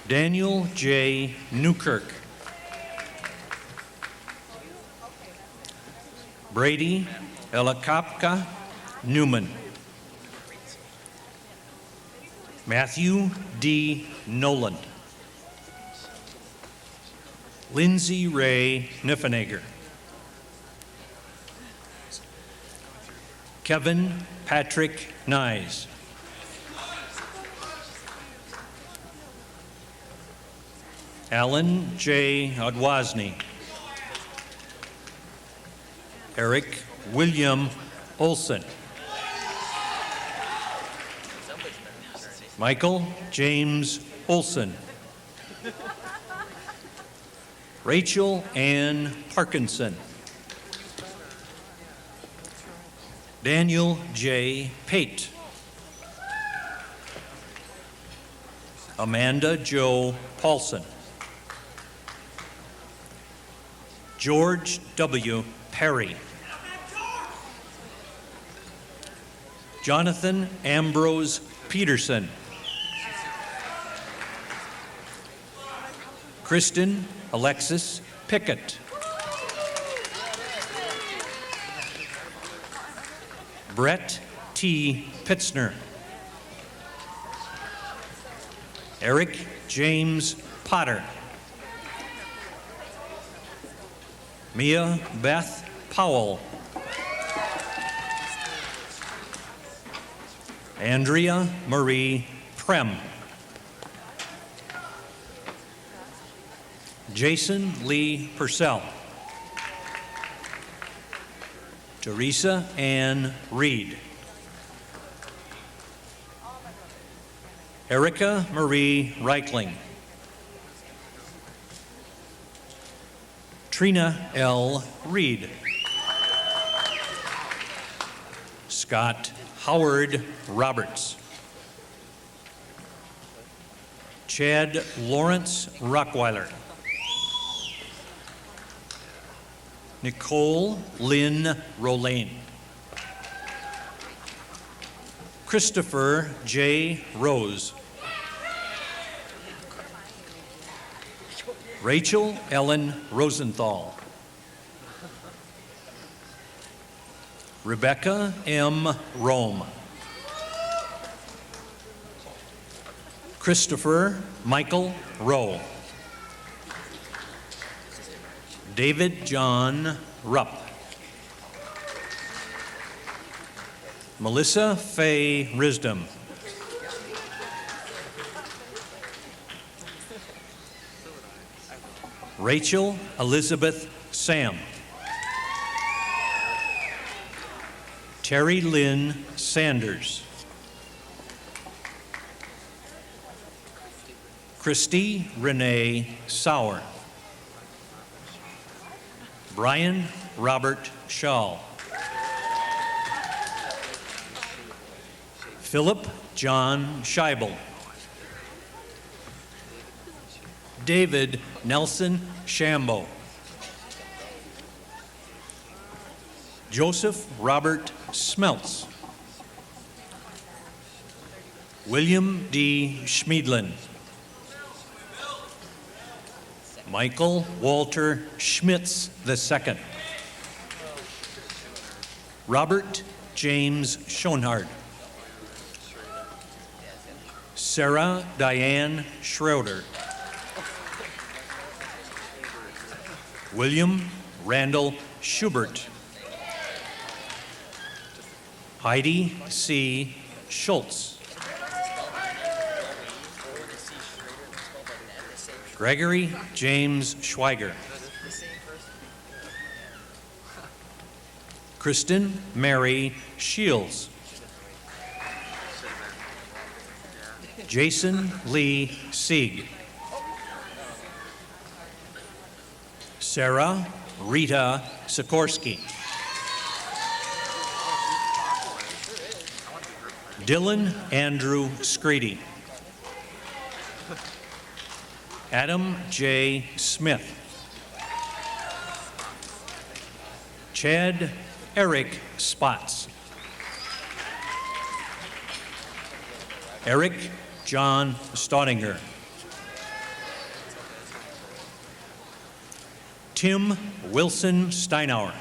Speaker 8: Daniel J. Newkirk. Brady Elikopka Newman. Matthew D. Noland. Lindsay Ray Niffenegger. Kevin Patrick Nyes. Alan J. Odwazny. Eric William Olson. Michael James Olson. Rachel Ann Parkinson. Daniel J. Pate. Amanda Jo Paulson. George W. Perry. Jonathan Ambrose Peterson. Kristen Alexis Pickett. Brett T. Pitzner. Eric James Potter. Mia Beth Powell. Andrea Marie Prem. Jason Lee Purcell. Teresa Ann Reed. Erica Marie Reichling. Trina L. Reed. Scott Howard Roberts. Chad Lawrence Rockweiler. Nicole Lynn Rolane. Christopher J. Rose. Rachel Ellen Rosenthal. Rebecca M. Rome. Christopher Michael Rowe. David John Rupp. Melissa Faye Risdom. Rachel Elizabeth Sam. Terry Lynn Sanders. Christy Renee Sauer. Brian Robert Shaw. Philip John Scheibel. David Nelson Shambo. Joseph Robert Smeltz. William D. Schmiedlin. Michael Walter Schmitz II. Robert James Schoenhardt. Sarah Diane Schroeder. William Randall Schubert. Heidi C. Schultz. Gregory James Schweiger. Kristen Mary Shields. Jason Lee Sieg. Sarah Rita Sikorsky. Dylan Andrew Screedy. Adam J. Smith. Chad Eric Spots. Eric John Staudinger. Tim Wilson Steinauer.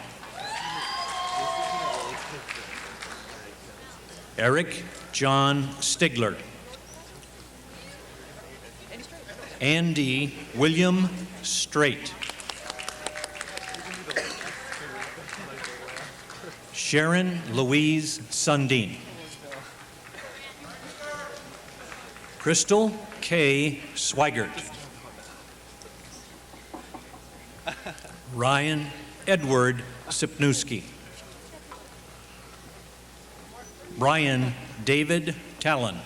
Speaker 8: Eric John Stigler. Andy William Straight. Sharon Louise Sundin. Crystal K. Swigert. Ryan Edward Sipnewski. Brian David Talon.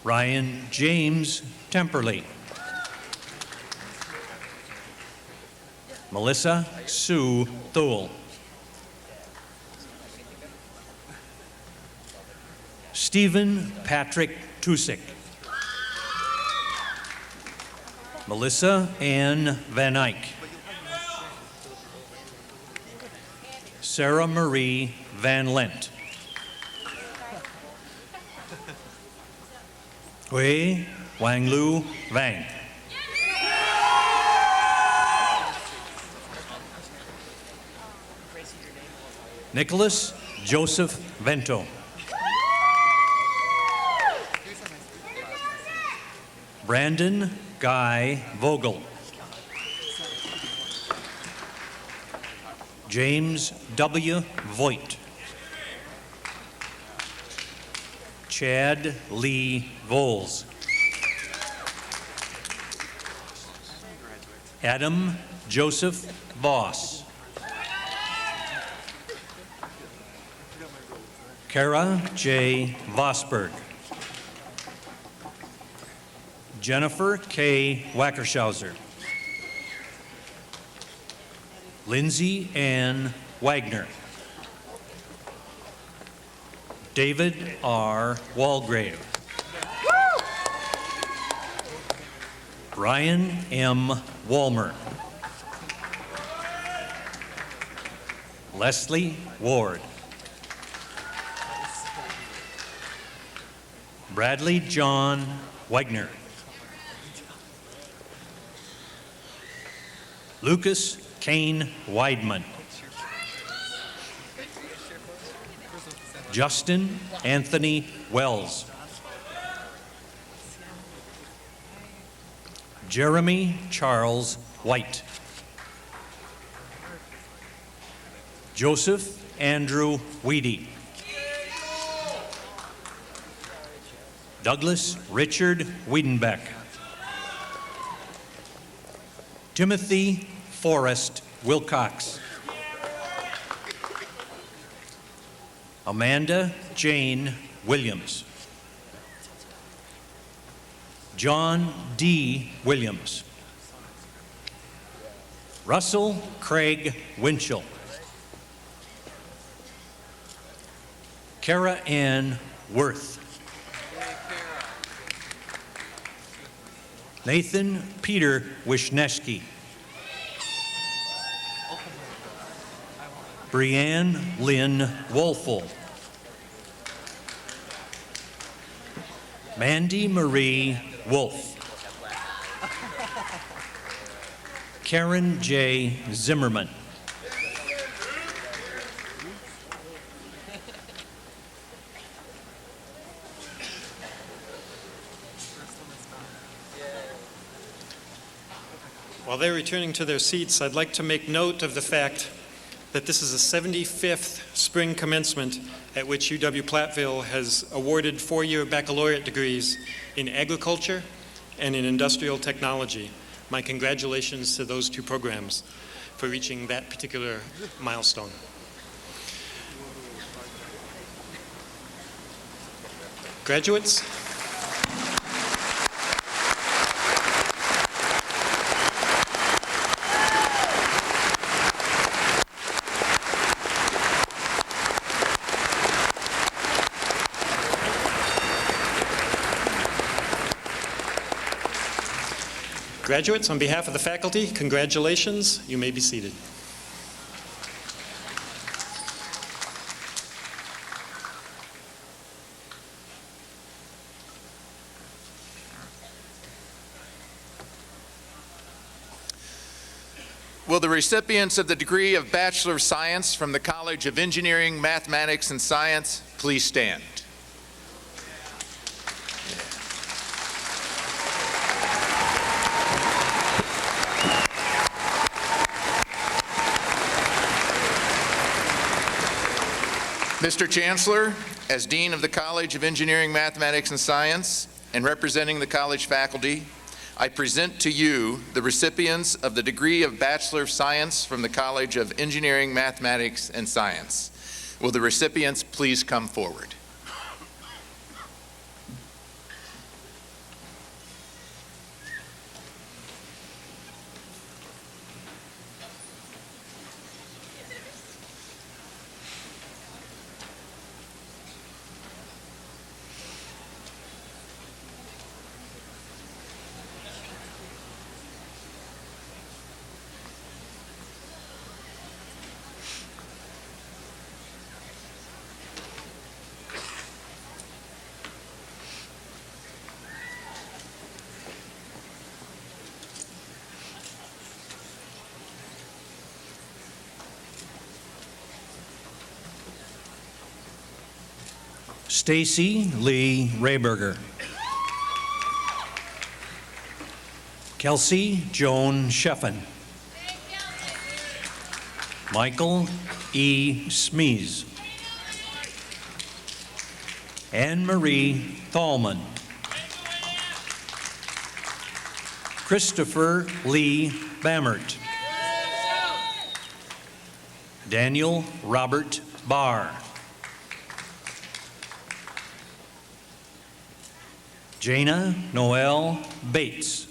Speaker 8: Ryan James Temperley. Melissa Sue Thule. Stephen Patrick Tusick. Melissa Ann Van Eyck. Sarah Marie Van Lent. Hui Wang Lu Wang. Nicholas Joseph Vento. Brandon Guy Vogel. James W. Voigt. Chad Lee Voles. Adam Joseph Voss. Kara J. Vosberg. Jennifer K. Wackershauser. Lindsay Ann Wagner. David R. Walgrave. Brian M. Walmer. Leslie Ward. Bradley John Wagner. Lucas Kane Weidman. Justin Anthony Wells. Jeremy Charles White. Joseph Andrew Weedy. Douglas Richard Wiedenbeck. Timothy Forrest Wilcox. Amanda Jane Williams. John D. Williams. Russell Craig Winchell. Kara Ann Worth. Nathan Peter Wisniewski. Brianne Lynn Wolfel. Mandy Marie Wolf. Karen J. Zimmerman.
Speaker 7: While they're returning to their seats, I'd like to make note of the fact that this is the 75th spring commencement at which UW-Platteville has awarded four-year baccalaureate degrees in agriculture and in industrial technology. My congratulations to those two programs for reaching that particular milestone. Graduates, on behalf of the faculty, congratulations. You may be seated.
Speaker 9: Will the recipients of the degree of Bachelor of Science from the College of Engineering, Mathematics, and Science please stand? Mr. Chancellor, as Dean of the College of Engineering, Mathematics, and Science, and representing the college faculty, I present to you the recipients of the degree of Bachelor of Science from the College of Engineering, Mathematics, and Science. Will the recipients please come forward?
Speaker 8: Stacy Lee Rayberger. Kelsey Joan Sheffen. Michael E. Smees. Anne Marie Thalman. Christopher Lee Bammert. Daniel Robert Barr. Jana Noel Bates.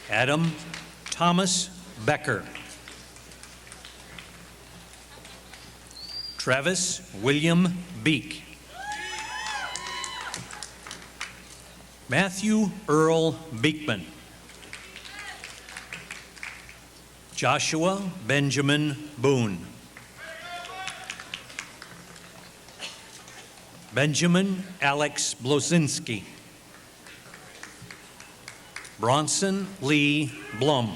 Speaker 8: Adam Thomas Becker. Travis William Beek. Matthew Earl Beekman. Joshua Benjamin Boone. Benjamin Alex Blosinski. Bronson Lee Blum.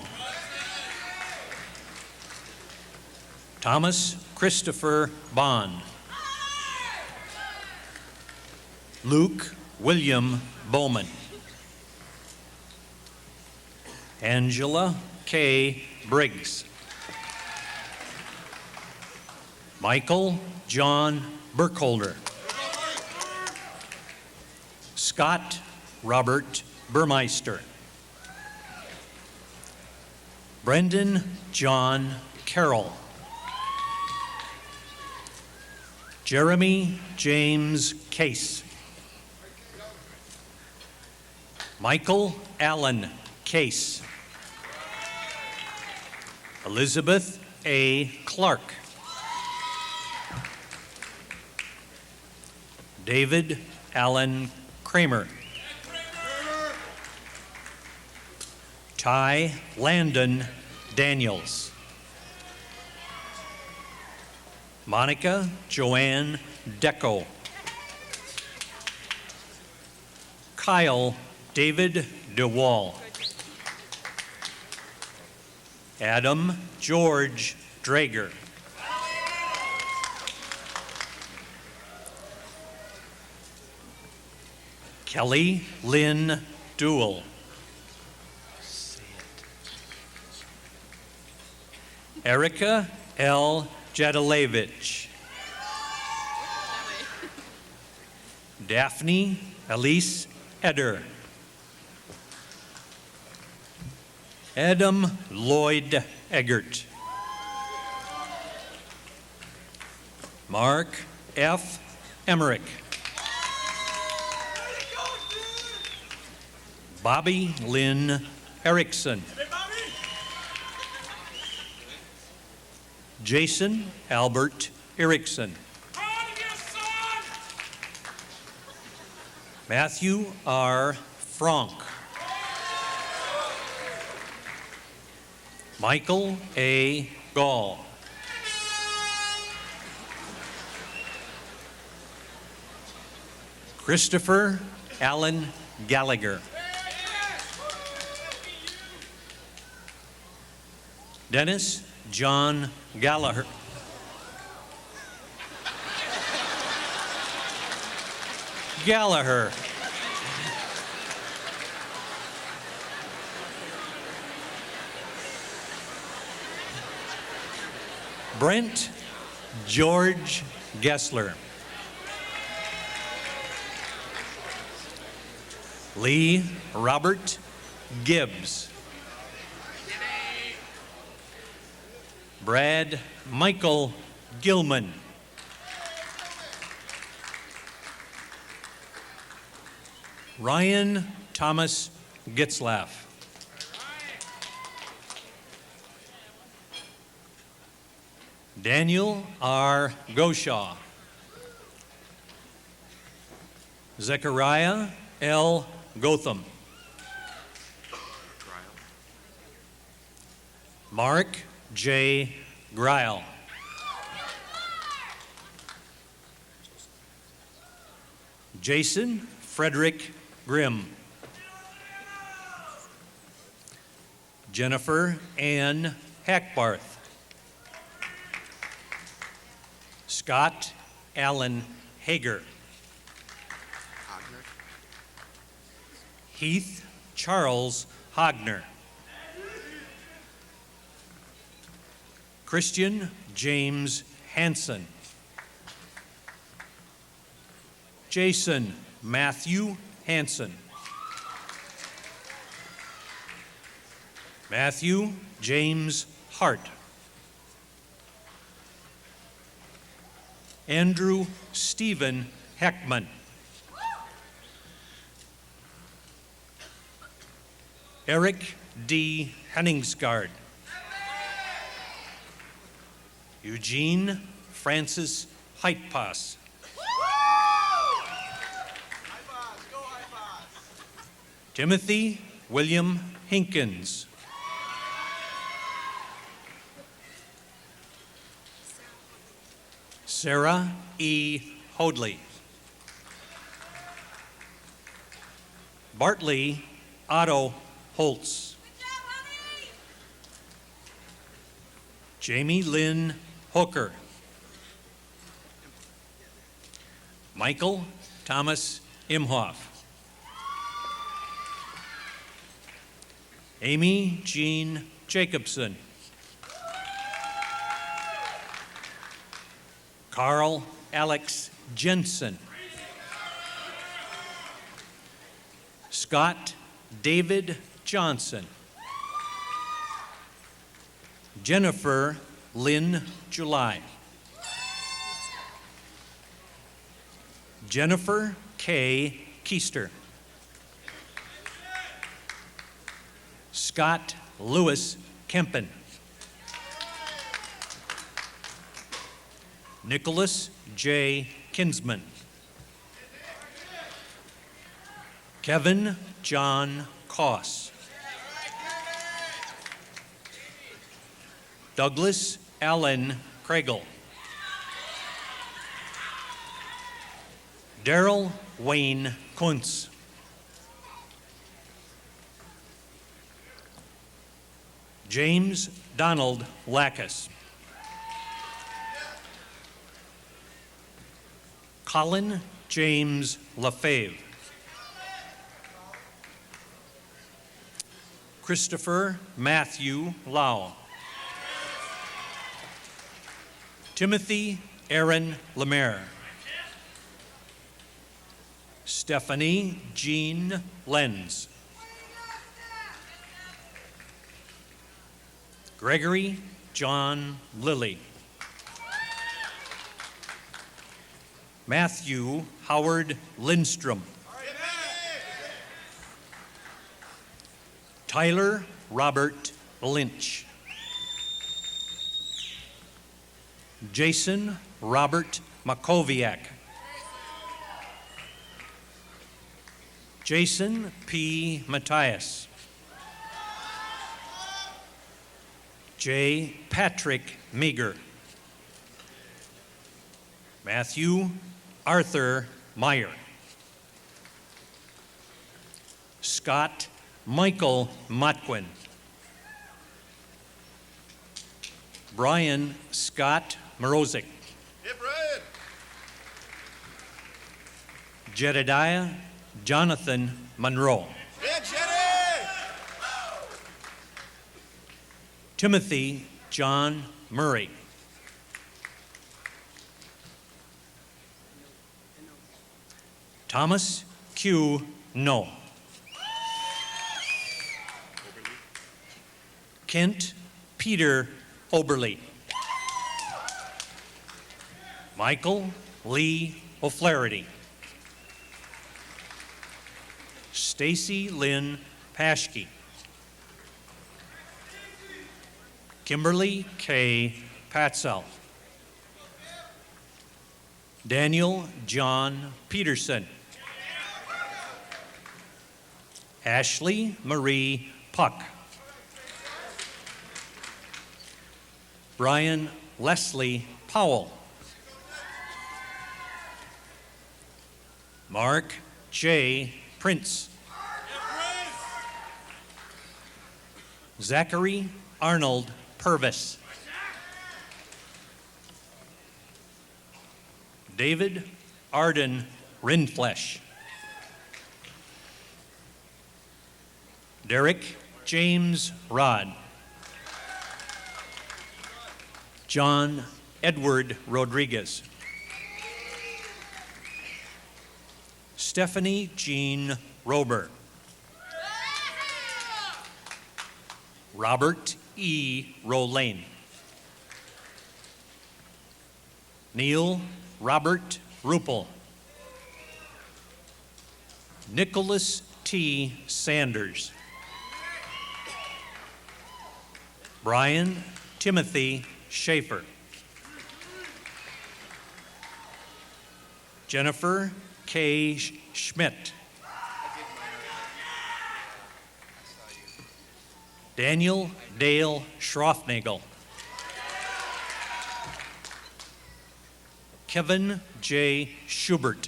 Speaker 8: Thomas Christopher Bond. Luke William Bowman. Angela K. Briggs. Michael John Burkholder. Scott Robert Burmeister. Brendan John Carroll. Jeremy James Case. Michael Allen Case. Elizabeth A. Clark. David Allen Kramer. Ty Landon Daniels. Monica Joanne Deco. Kyle David DeWall. Adam George Drager. Kelly Lynn Duell. Erica L. Jadalevich. Daphne Elise Eder. Adam Lloyd Eggert. Mark F. Emmerich. Bobby Lynn Erickson. Jason Albert Erickson. Matthew R. Frank. Michael A. Gall. Christopher Allen Gallagher. Dennis John Gallagher. Gallagher. Brent George Gessler. Lee Robert Gibbs. Brad Michael Gilman. Ryan Thomas Gitzlaff. Daniel R. Goshaw. Zechariah L. Gotham. Mark J. Greil. Jason Frederick Grimm. Jennifer Ann Hackbarth. Scott Allen Hager. Heath Charles Hogner. Christian James Hansen. Jason Matthew Hansen. Matthew James Hart. Andrew Stephen Heckman. Eric D. Henningsgaard. Eugene Francis Heitpass. Timothy William Hinkins. Sarah E. Hoadley. Bartley Otto Holtz. Jamie Lynn Hooker. Michael Thomas Imhoff. Amy Jean Jacobson. Carl Alex Jensen. Scott David Johnson. Jennifer Lynn July. Jennifer K. Keister. Scott Lewis Kempen. Nicholas J. Kinsman. Kevin John Koss. Douglas Allen Craigle. Daryl Wayne Kuntz. James Donald Lackus. Colin James LaFave. Christopher Matthew Lau. Timothy Aaron Lemaire. Stephanie Jean Lenz. Gregory John Lilly. Matthew Howard Lindstrom. Tyler Robert Lynch. Jason Robert Makoviak. Jason P. Matthias. J. Patrick Meager. Matthew Arthur Meyer. Scott Michael Motquin. Brian Scott Morozic. Jedediah Jonathan Monroe. Timothy John Murray. Thomas Q. No. Kent Peter Oberly. Michael Lee O'Flaherty. Stacy Lynn Paschke. Kimberly K. Patzel. Daniel John Peterson. Ashley Marie Puck. Brian Leslie Powell. Mark J. Prince. Zachary Arnold Purvis. David Arden Rindflesh. Derek James Rod. John Edward Rodriguez. Stephanie Jean Rober. Robert E. Rolane. Neil Robert Ruppel. Nicholas T. Sanders. Brian Timothy Schaefer. Jennifer K. Schmidt. Daniel Dale Schroffnagel. Kevin J. Schubert.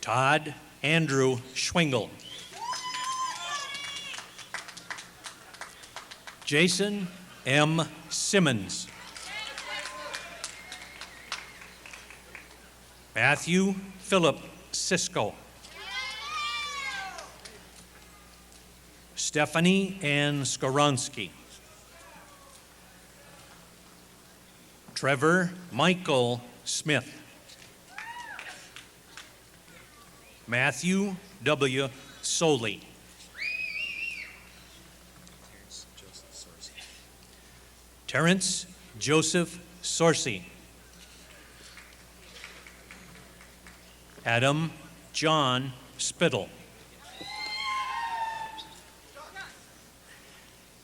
Speaker 8: Todd Andrew Schwingle. Jason M. Simmons. Matthew Philip Sisko. Stephanie Ann Skoronsky. Trevor Michael Smith. Matthew W. Soley. Terrence Joseph Sorcy. Adam John Spittle.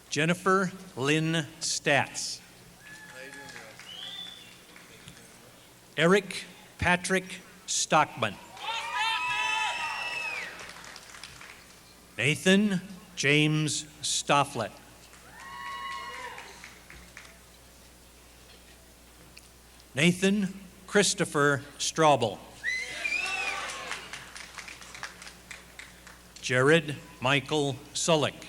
Speaker 8: Jennifer Lynn Statz. Eric Patrick Stockman. Nathan James Stofflet. Nathan Christopher Straubel. Jared Michael Sullick.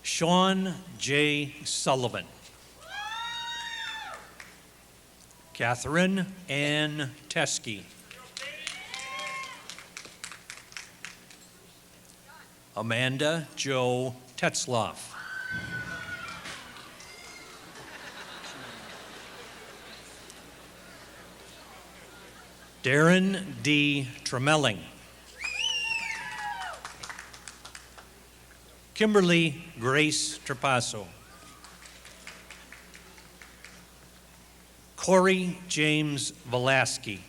Speaker 8: Sean J. Sullivan. Catherine Ann Teskey. Amanda Jo Tetzloff. Darren D. Tremelling. Kimberly Grace Trapasso. Corey James Velasky.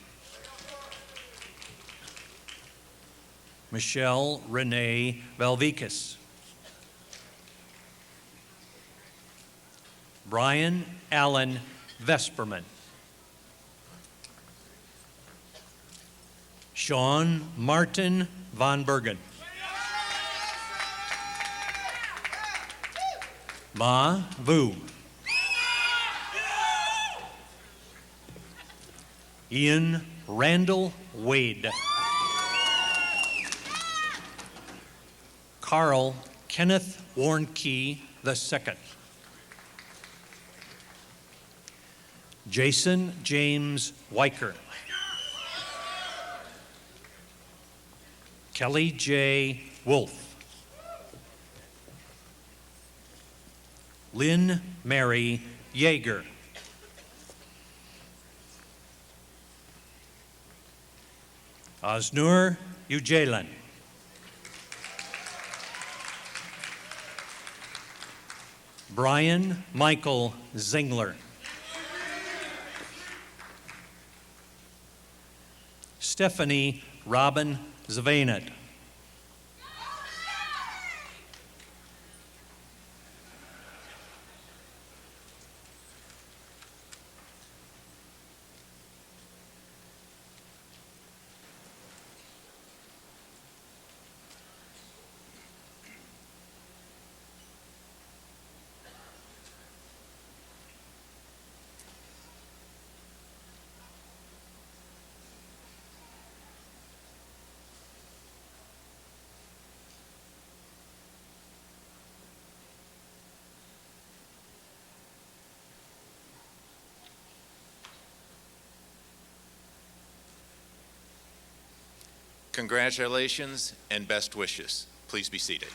Speaker 8: Michelle Renee Valvikas. Brian Allen Vesperman. Sean Martin Von Bergen. Ma Vu. Ian Randall Wade. Carl Kenneth Warnke II. Jason James Weicker. Kelly J. Wolf. Lynn Mary Yeager. Oznur Ujalan. Brian Michael Zingler. Stephanie Robin Zvanet.
Speaker 9: Congratulations and best wishes. Please be seated.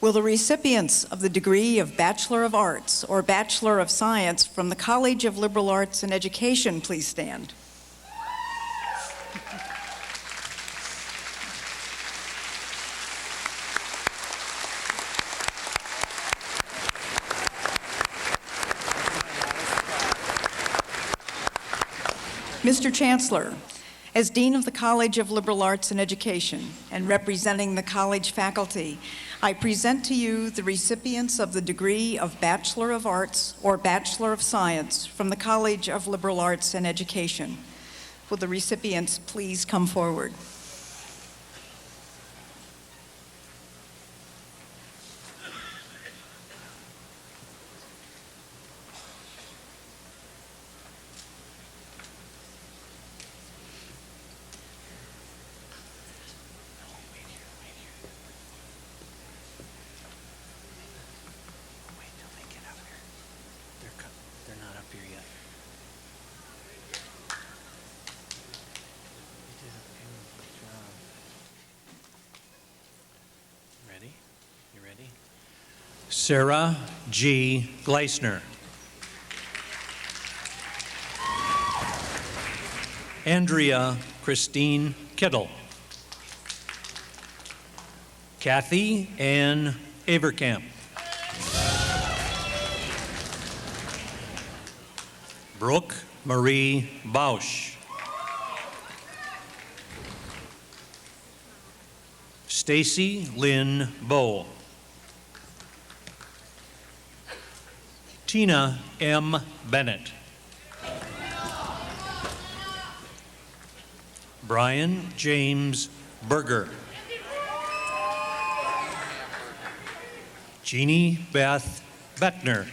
Speaker 10: Will the recipients of the degree of Bachelor of Arts or Bachelor of Science from the College of Liberal Arts and Education please stand? Mr. Chancellor, as Dean of the College of Liberal Arts and Education and representing the college faculty, I present to you the recipients of the degree of Bachelor of Arts or Bachelor of Science from the College of Liberal Arts and Education. Will the recipients please come forward?
Speaker 8: Sarah G. Gleissner. Andrea Christine Kittle. Kathy Ann Averkamp. Brooke Marie Bausch. Stacy Lynn Bowe. Tina M. Bennett. Brian James Berger. Jeannie Beth Bettner.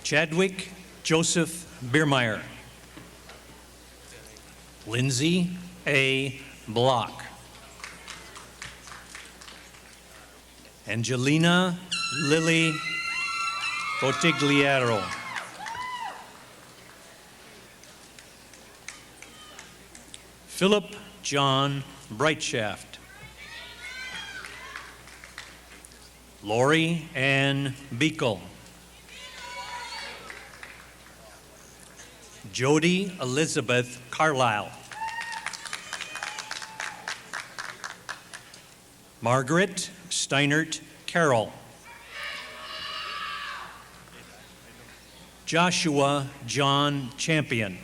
Speaker 8: Chadwick Joseph Biermeyer. Lindsay A. Block. Angelina Lily Botigliero. Philip John Brightshaft. Lori Ann Beekle. Jody Elizabeth Carlisle. Margaret Steinert Carroll. Joshua John Champion.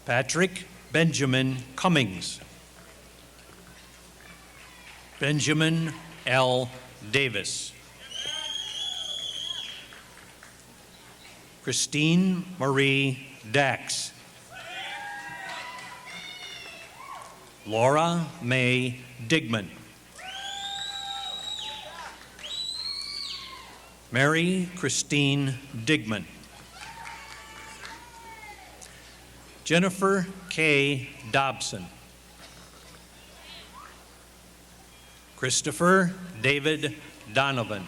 Speaker 8: Patrick Benjamin Cummings. Benjamin L. Davis. Christine Marie Dax. Laura May Digman. Mary Christine Digman. Jennifer K. Dobson. Christopher David Donovan.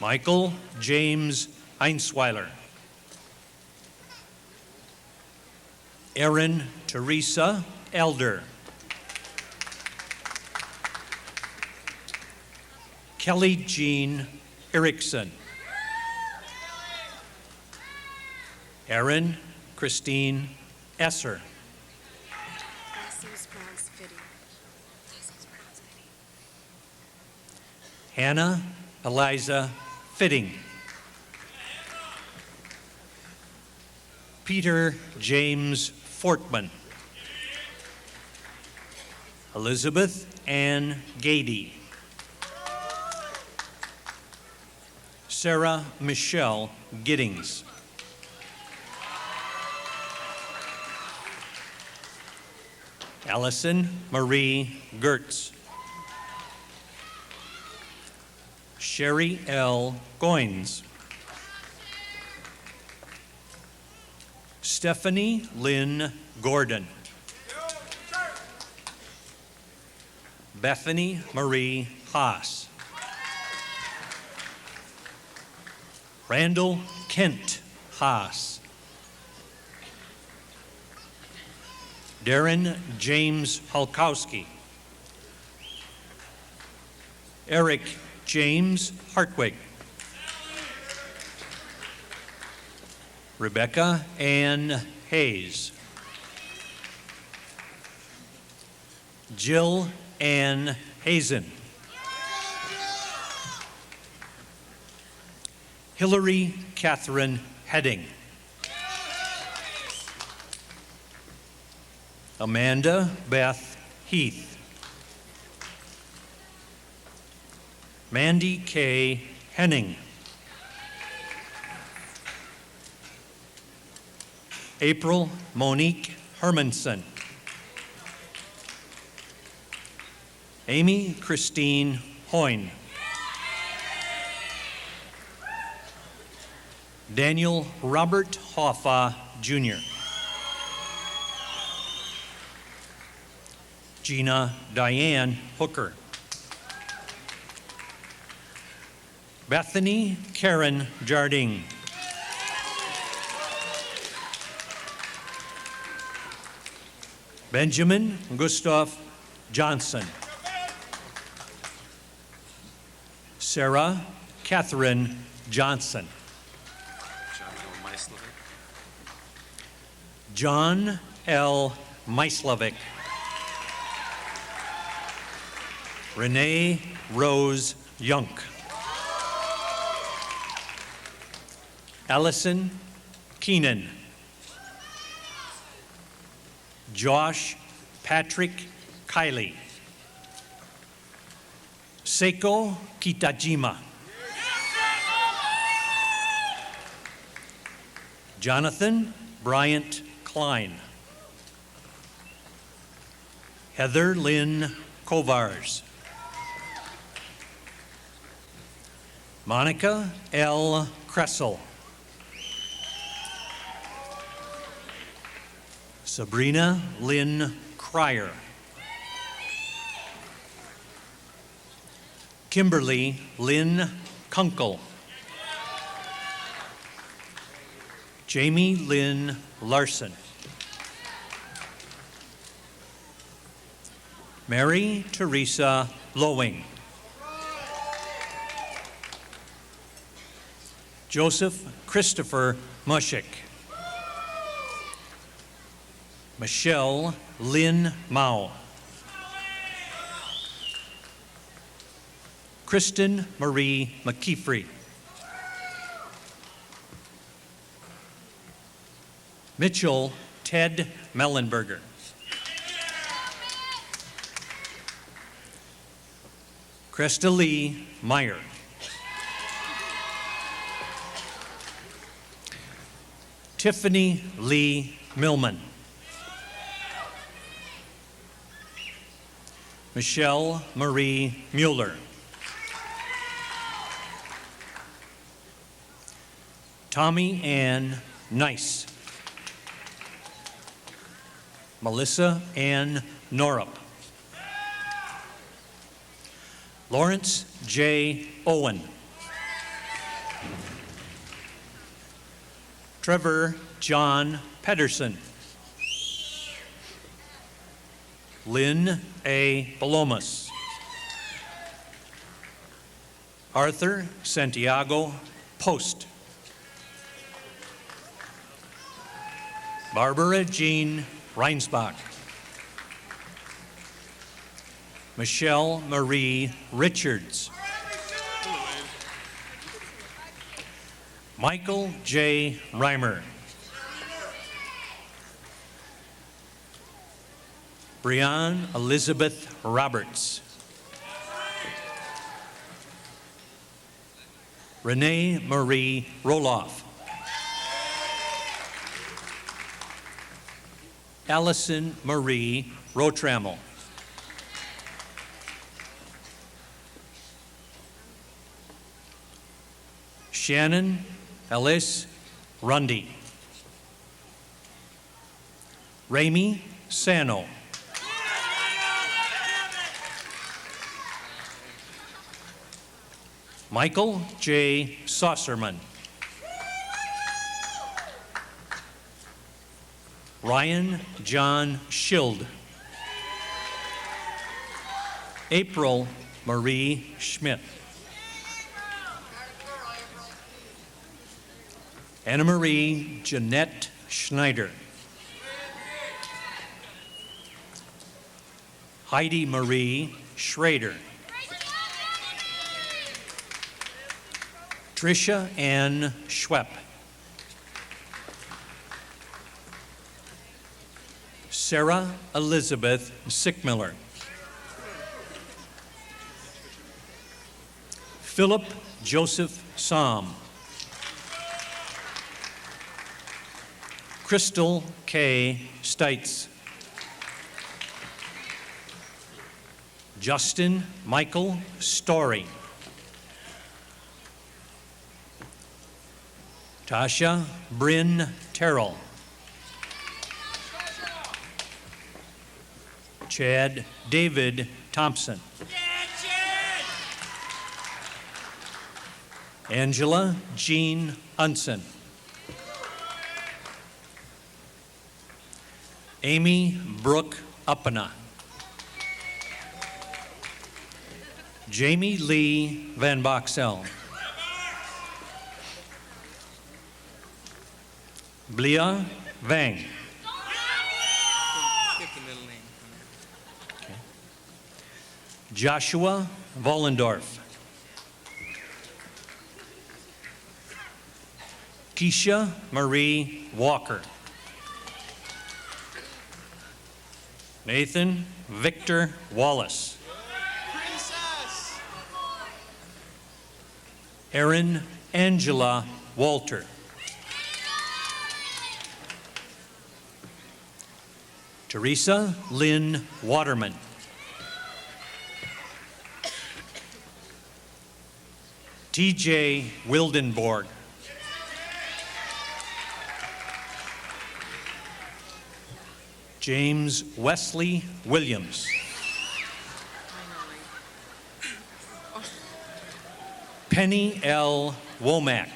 Speaker 8: Michael James Einsweiler. Erin Teresa Elder. Kelly Jean Erickson. Erin Christine Esser. Hannah Eliza Fitting. Peter James Fortman. Elizabeth Ann Gady. Sarah Michelle Giddings. Allison Marie Gertz. Sherry L. Goins. Stephanie Lynn Gordon. Bethany Marie Haas. Randall Kent Haas. Darren James Hulkowski. Eric James Hartwig. Rebecca Ann Hayes. Jill Ann Hazen. Hillary Catherine Heading. Amanda Beth Heath. Mandy K. Henning. April Monique Hermanson. Amy Christine Hoyne. Daniel Robert Hoffa, Jr. Gina Diane Hooker. Bethany Karen Jarding. Benjamin Gustav Johnson. Sarah Catherine Johnson. John L. Meislovic. Renee Rose Yunk. Allison Keenan. Josh Patrick Kiley. Seiko Kitajima. Jonathan Bryant Klein. Heather Lynn Kovars. Monica L. Kressel. Sabrina Lynn Cryer. Kimberly Lynn Kunkel. Jamie Lynn Larson. Mary Teresa Lowing. Joseph Christopher Mushik. Michelle Lynn Mao. Kristen Marie McKeefrey. Mitchell Ted Mellenberger. Krista Lee Meyer. Tiffany Lee Millman. Michelle Marie Mueller. Tommy Ann Nice. Melissa Ann Norup. Lawrence J. Owen. Trevor John Pedersen. Lynn A. Palomas. Arthur Santiago Post. Barbara Jean Reinsbach. Michelle Marie Richards. Michael J. Reimer. Brianne Elizabeth Roberts. Renee Marie Roloff. Allison Marie Rotrammel. Shannon Ellis Rundy. Rami Sano. Michael J. Saucerman. Ryan John Schild. April Marie Schmidt. Anna Marie Jeanette Schneider. Heidi Marie Schrader. Tricia Ann Schwepp. Sarah Elizabeth Sickmiller. Philip Joseph Somm. Crystal K. Stites. Justin Michael Story. Tasha Bryn Terrell. Chad David Thompson. Angela Jean Unson. Amy Brooke Uppana. Jamie Lee Van Boxell. Blia Vang. Okay. Joshua Vollendorf. Keisha Marie Walker. Nathan Victor Wallace. Erin Angela Walter. Teresa Lynn Waterman. TJ Wildenborg. James Wesley Williams. Penny L. Womack.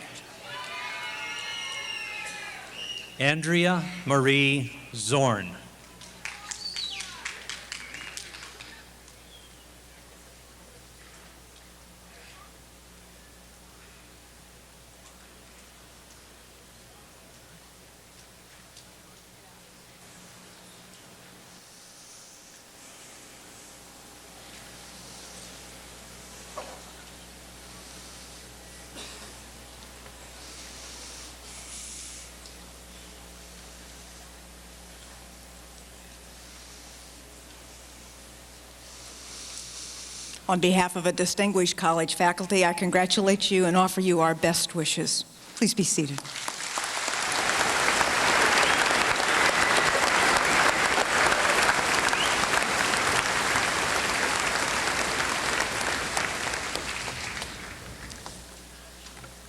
Speaker 8: Andrea Marie Zorn.
Speaker 10: On behalf of a distinguished college faculty, I congratulate you and offer you our best wishes. Please be seated.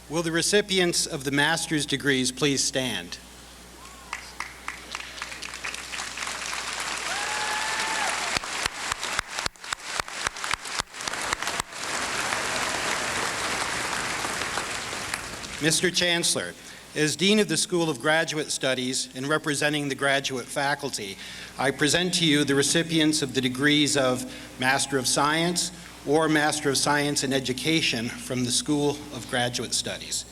Speaker 11: Will the recipients of the master's degrees please stand? Mr. Chancellor, as Dean of the School of Graduate Studies and representing the graduate faculty, I present to you the recipients of the degrees of Master of Science or Master of Science in Education from the School of Graduate Studies.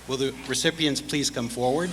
Speaker 11: Will the recipients please come forward?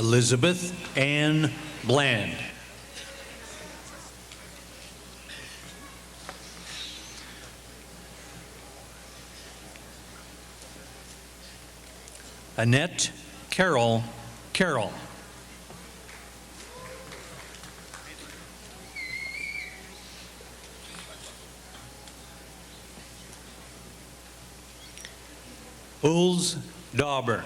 Speaker 8: Elizabeth Ann Bland. Annette Carol Carroll. Ulz Dauber.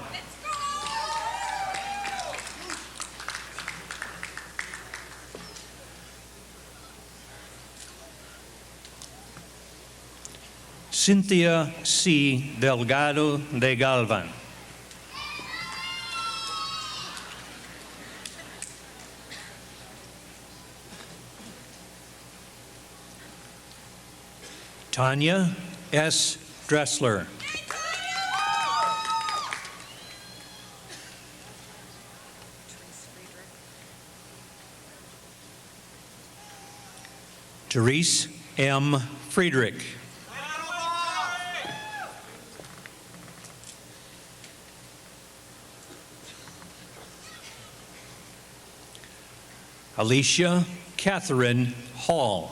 Speaker 8: Cynthia C. Delgado de Galvan. Tanya S. Dressler. Therese M. Friedrich. Alicia Catherine Hall.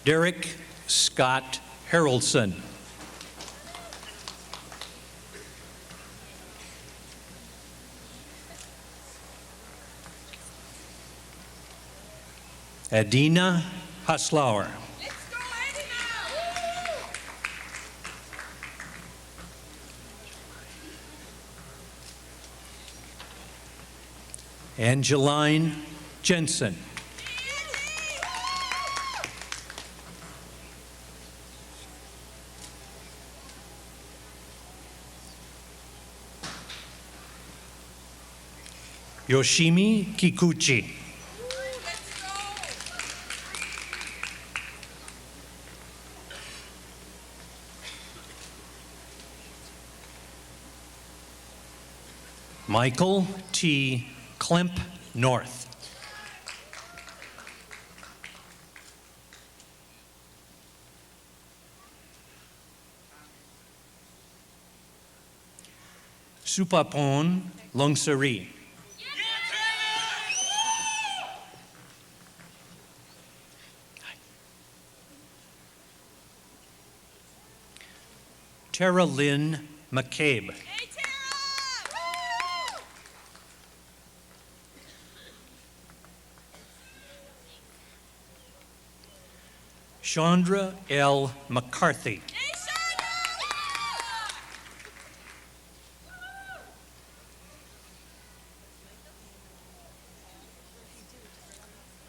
Speaker 8: Derek Scott Harrelson. Adina Haslauer. Angeline Jensen. Yoshimi Kikuchi. Michael T. Klemp North. Supapon Longsari. Tara Lynn McCabe. Chandra L. McCarthy.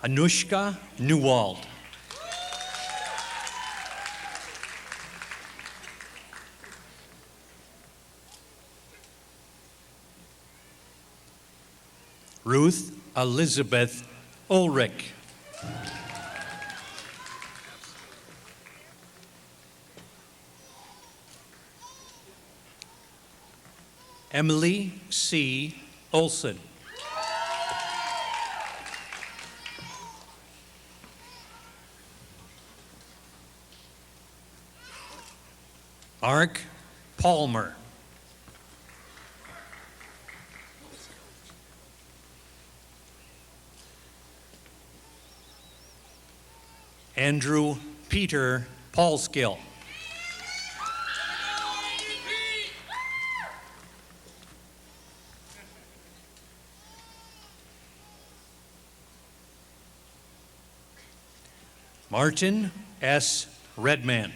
Speaker 8: Anushka Newald. Ruth Elizabeth Ulrich. Emily C. Olson. Mark Palmer. Andrew Peter Paulskill. Martin S. Redman.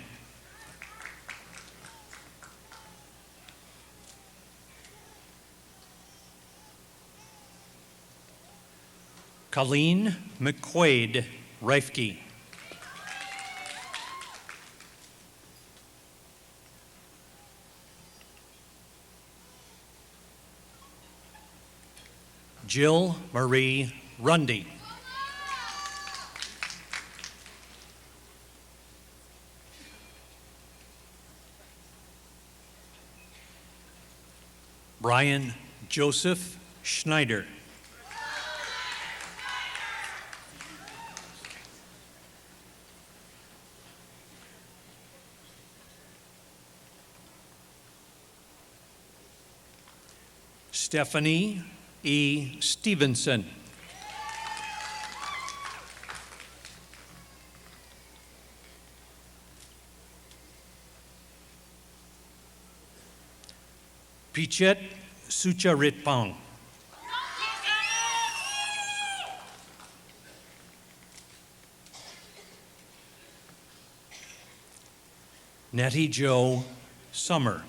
Speaker 8: Colleen McQuaid Reifke. Jill Marie Rundy. Brian Joseph Schneider. Stephanie E. Stevenson. Pichet Sucharitpong. Nettie Jo Summer.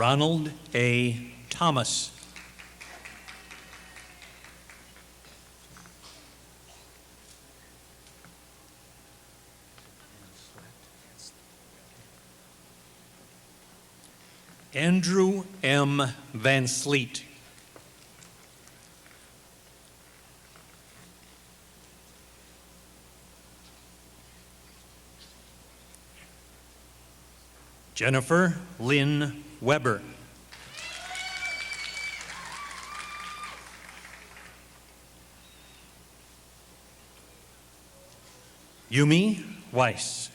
Speaker 8: Ronald A. Thomas. Andrew M. Van Sleet. Jennifer Lynn Weber. Yumi Weiss.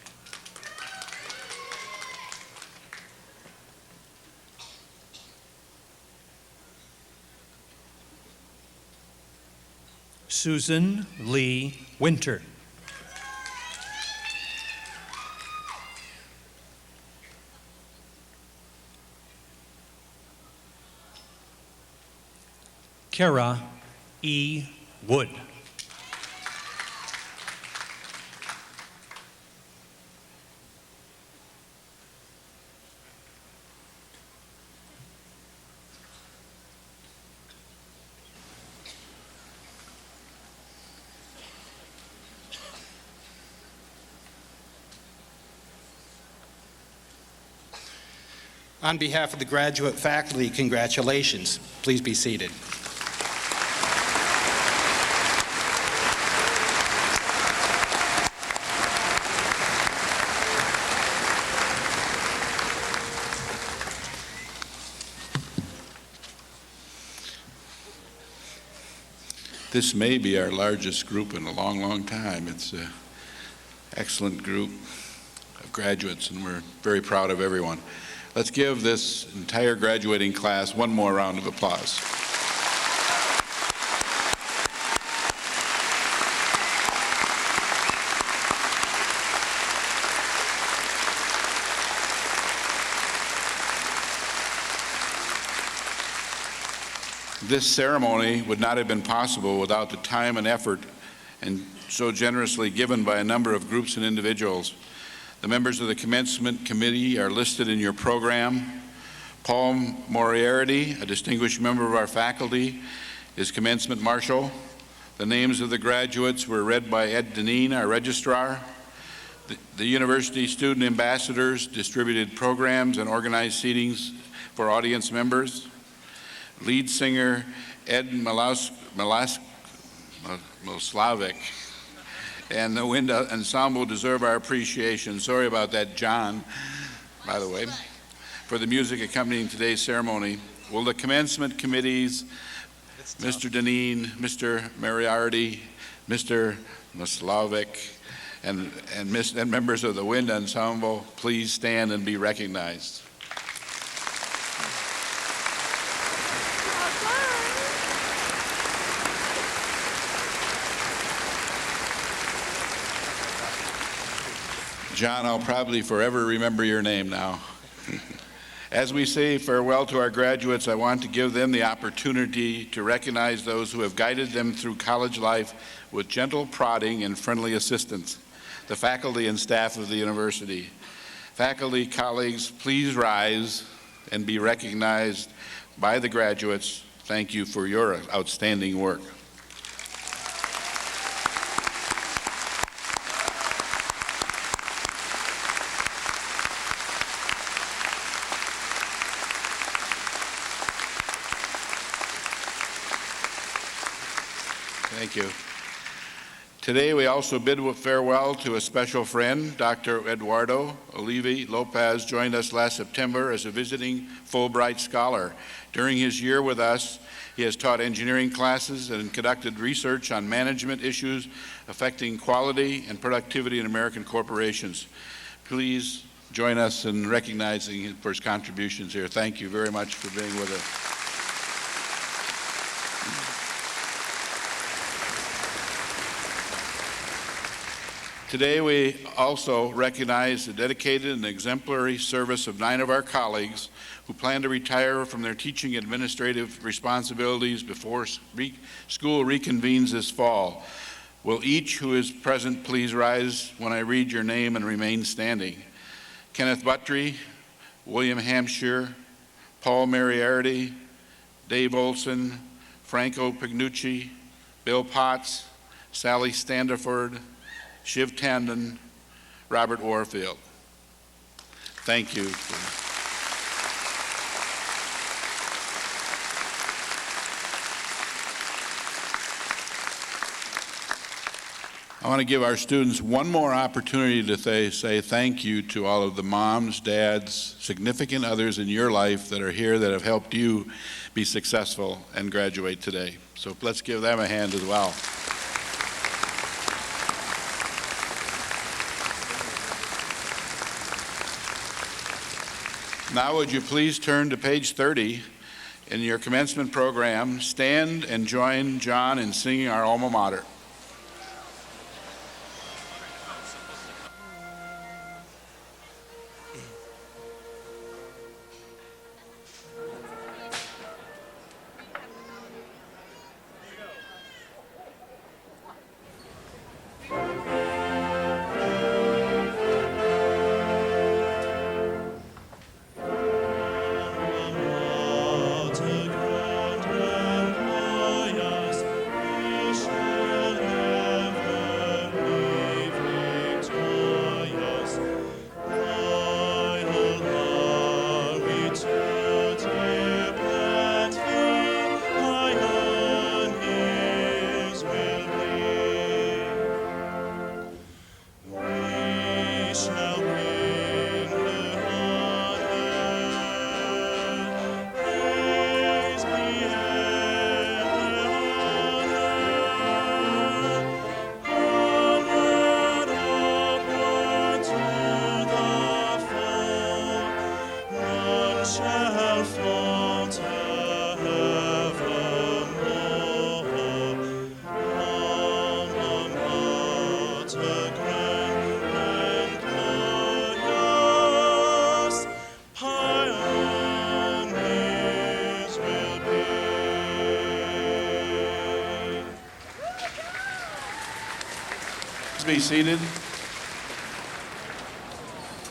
Speaker 8: Susan Lee Winter. Kara E. Wood.
Speaker 11: On behalf of the graduate faculty, congratulations. Please be seated.
Speaker 1: This may be our largest group in a long, long time. It's an excellent group of graduates, and we're very proud of everyone. Let's give this entire graduating class one more round of applause. This ceremony would not have been possible without the time and effort and so generously given by a number of groups and individuals. The members of the Commencement Committee are listed in your program. Paul Moriarty, a distinguished member of our faculty, is Commencement Marshal. The names of the graduates were read by Ed Deneen, our registrar. The university student ambassadors distributed programs and organized seatings for audience members. Lead singer Ed Miloslavik and the wind ensemble deserve our appreciation. Sorry about that, John, by the way, for the music accompanying today's ceremony. Will the commencement committees, Mr. Deneen, Mr. Moriarty, Mr. Mislavik, and members of the wind ensemble please stand and be recognized? John, I'll probably forever remember your name now. As we say farewell to our graduates, I want to give them the opportunity to recognize those who have guided them through college life with gentle prodding and friendly assistance, the faculty and staff of the university. Faculty, colleagues, please rise and be recognized by the graduates. Thank you for your outstanding work. Thank you. Today we also bid farewell to a special friend, Dr. Eduardo Olivi. Lopez joined us last September as a visiting Fulbright scholar. During his year with us, He has taught engineering classes and conducted research on management issues affecting quality and productivity in American corporations. Please join us in recognizing him for his contributions here. Thank you very much for being with us. Today, we also recognize the dedicated and exemplary service of 9 of our colleagues who plan to retire from their teaching administrative responsibilities before school reconvenes this fall. Will each who is present please rise when I read your name and remain standing? Kenneth Buttry, William Hampshire, Paul Mariardi, Dave Olson, Franco Pignucci, Bill Potts, Sally Standiford, Shiv Tandon, Robert Warfield. Thank you. I want to give our students one more opportunity to say thank you to all of the moms, dads, significant others in your life that are here that have helped you be successful and graduate today. So let's give them a hand as well. Now would you please turn to page 30 in your commencement program. Stand and join John in singing our alma mater. Be seated.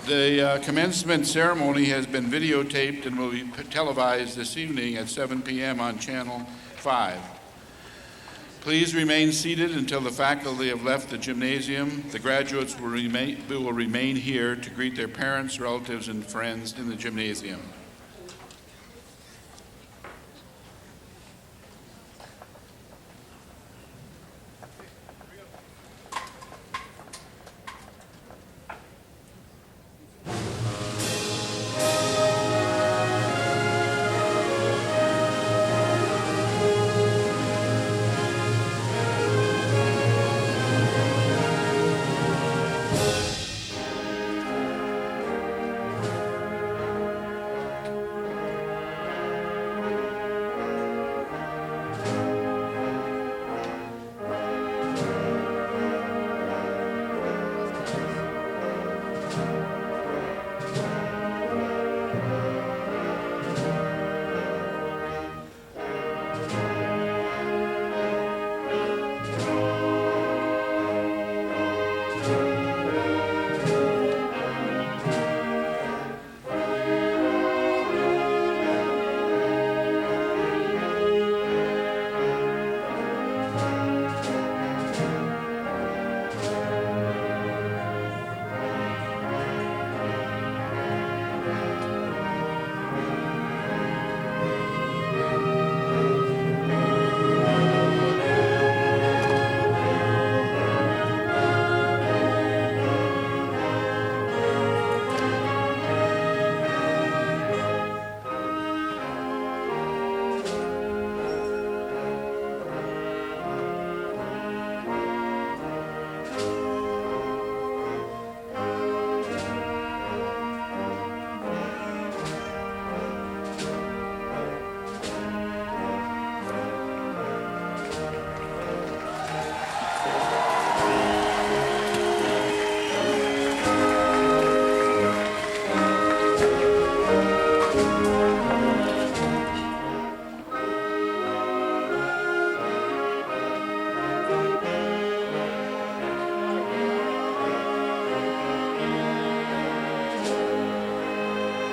Speaker 1: The commencement ceremony has been videotaped and will be televised this evening at 7 p.m. on Channel 5. Please remain seated until the faculty have left the gymnasium. The graduates will remain here to greet their parents, relatives, and friends in the gymnasium.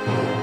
Speaker 1: Amen.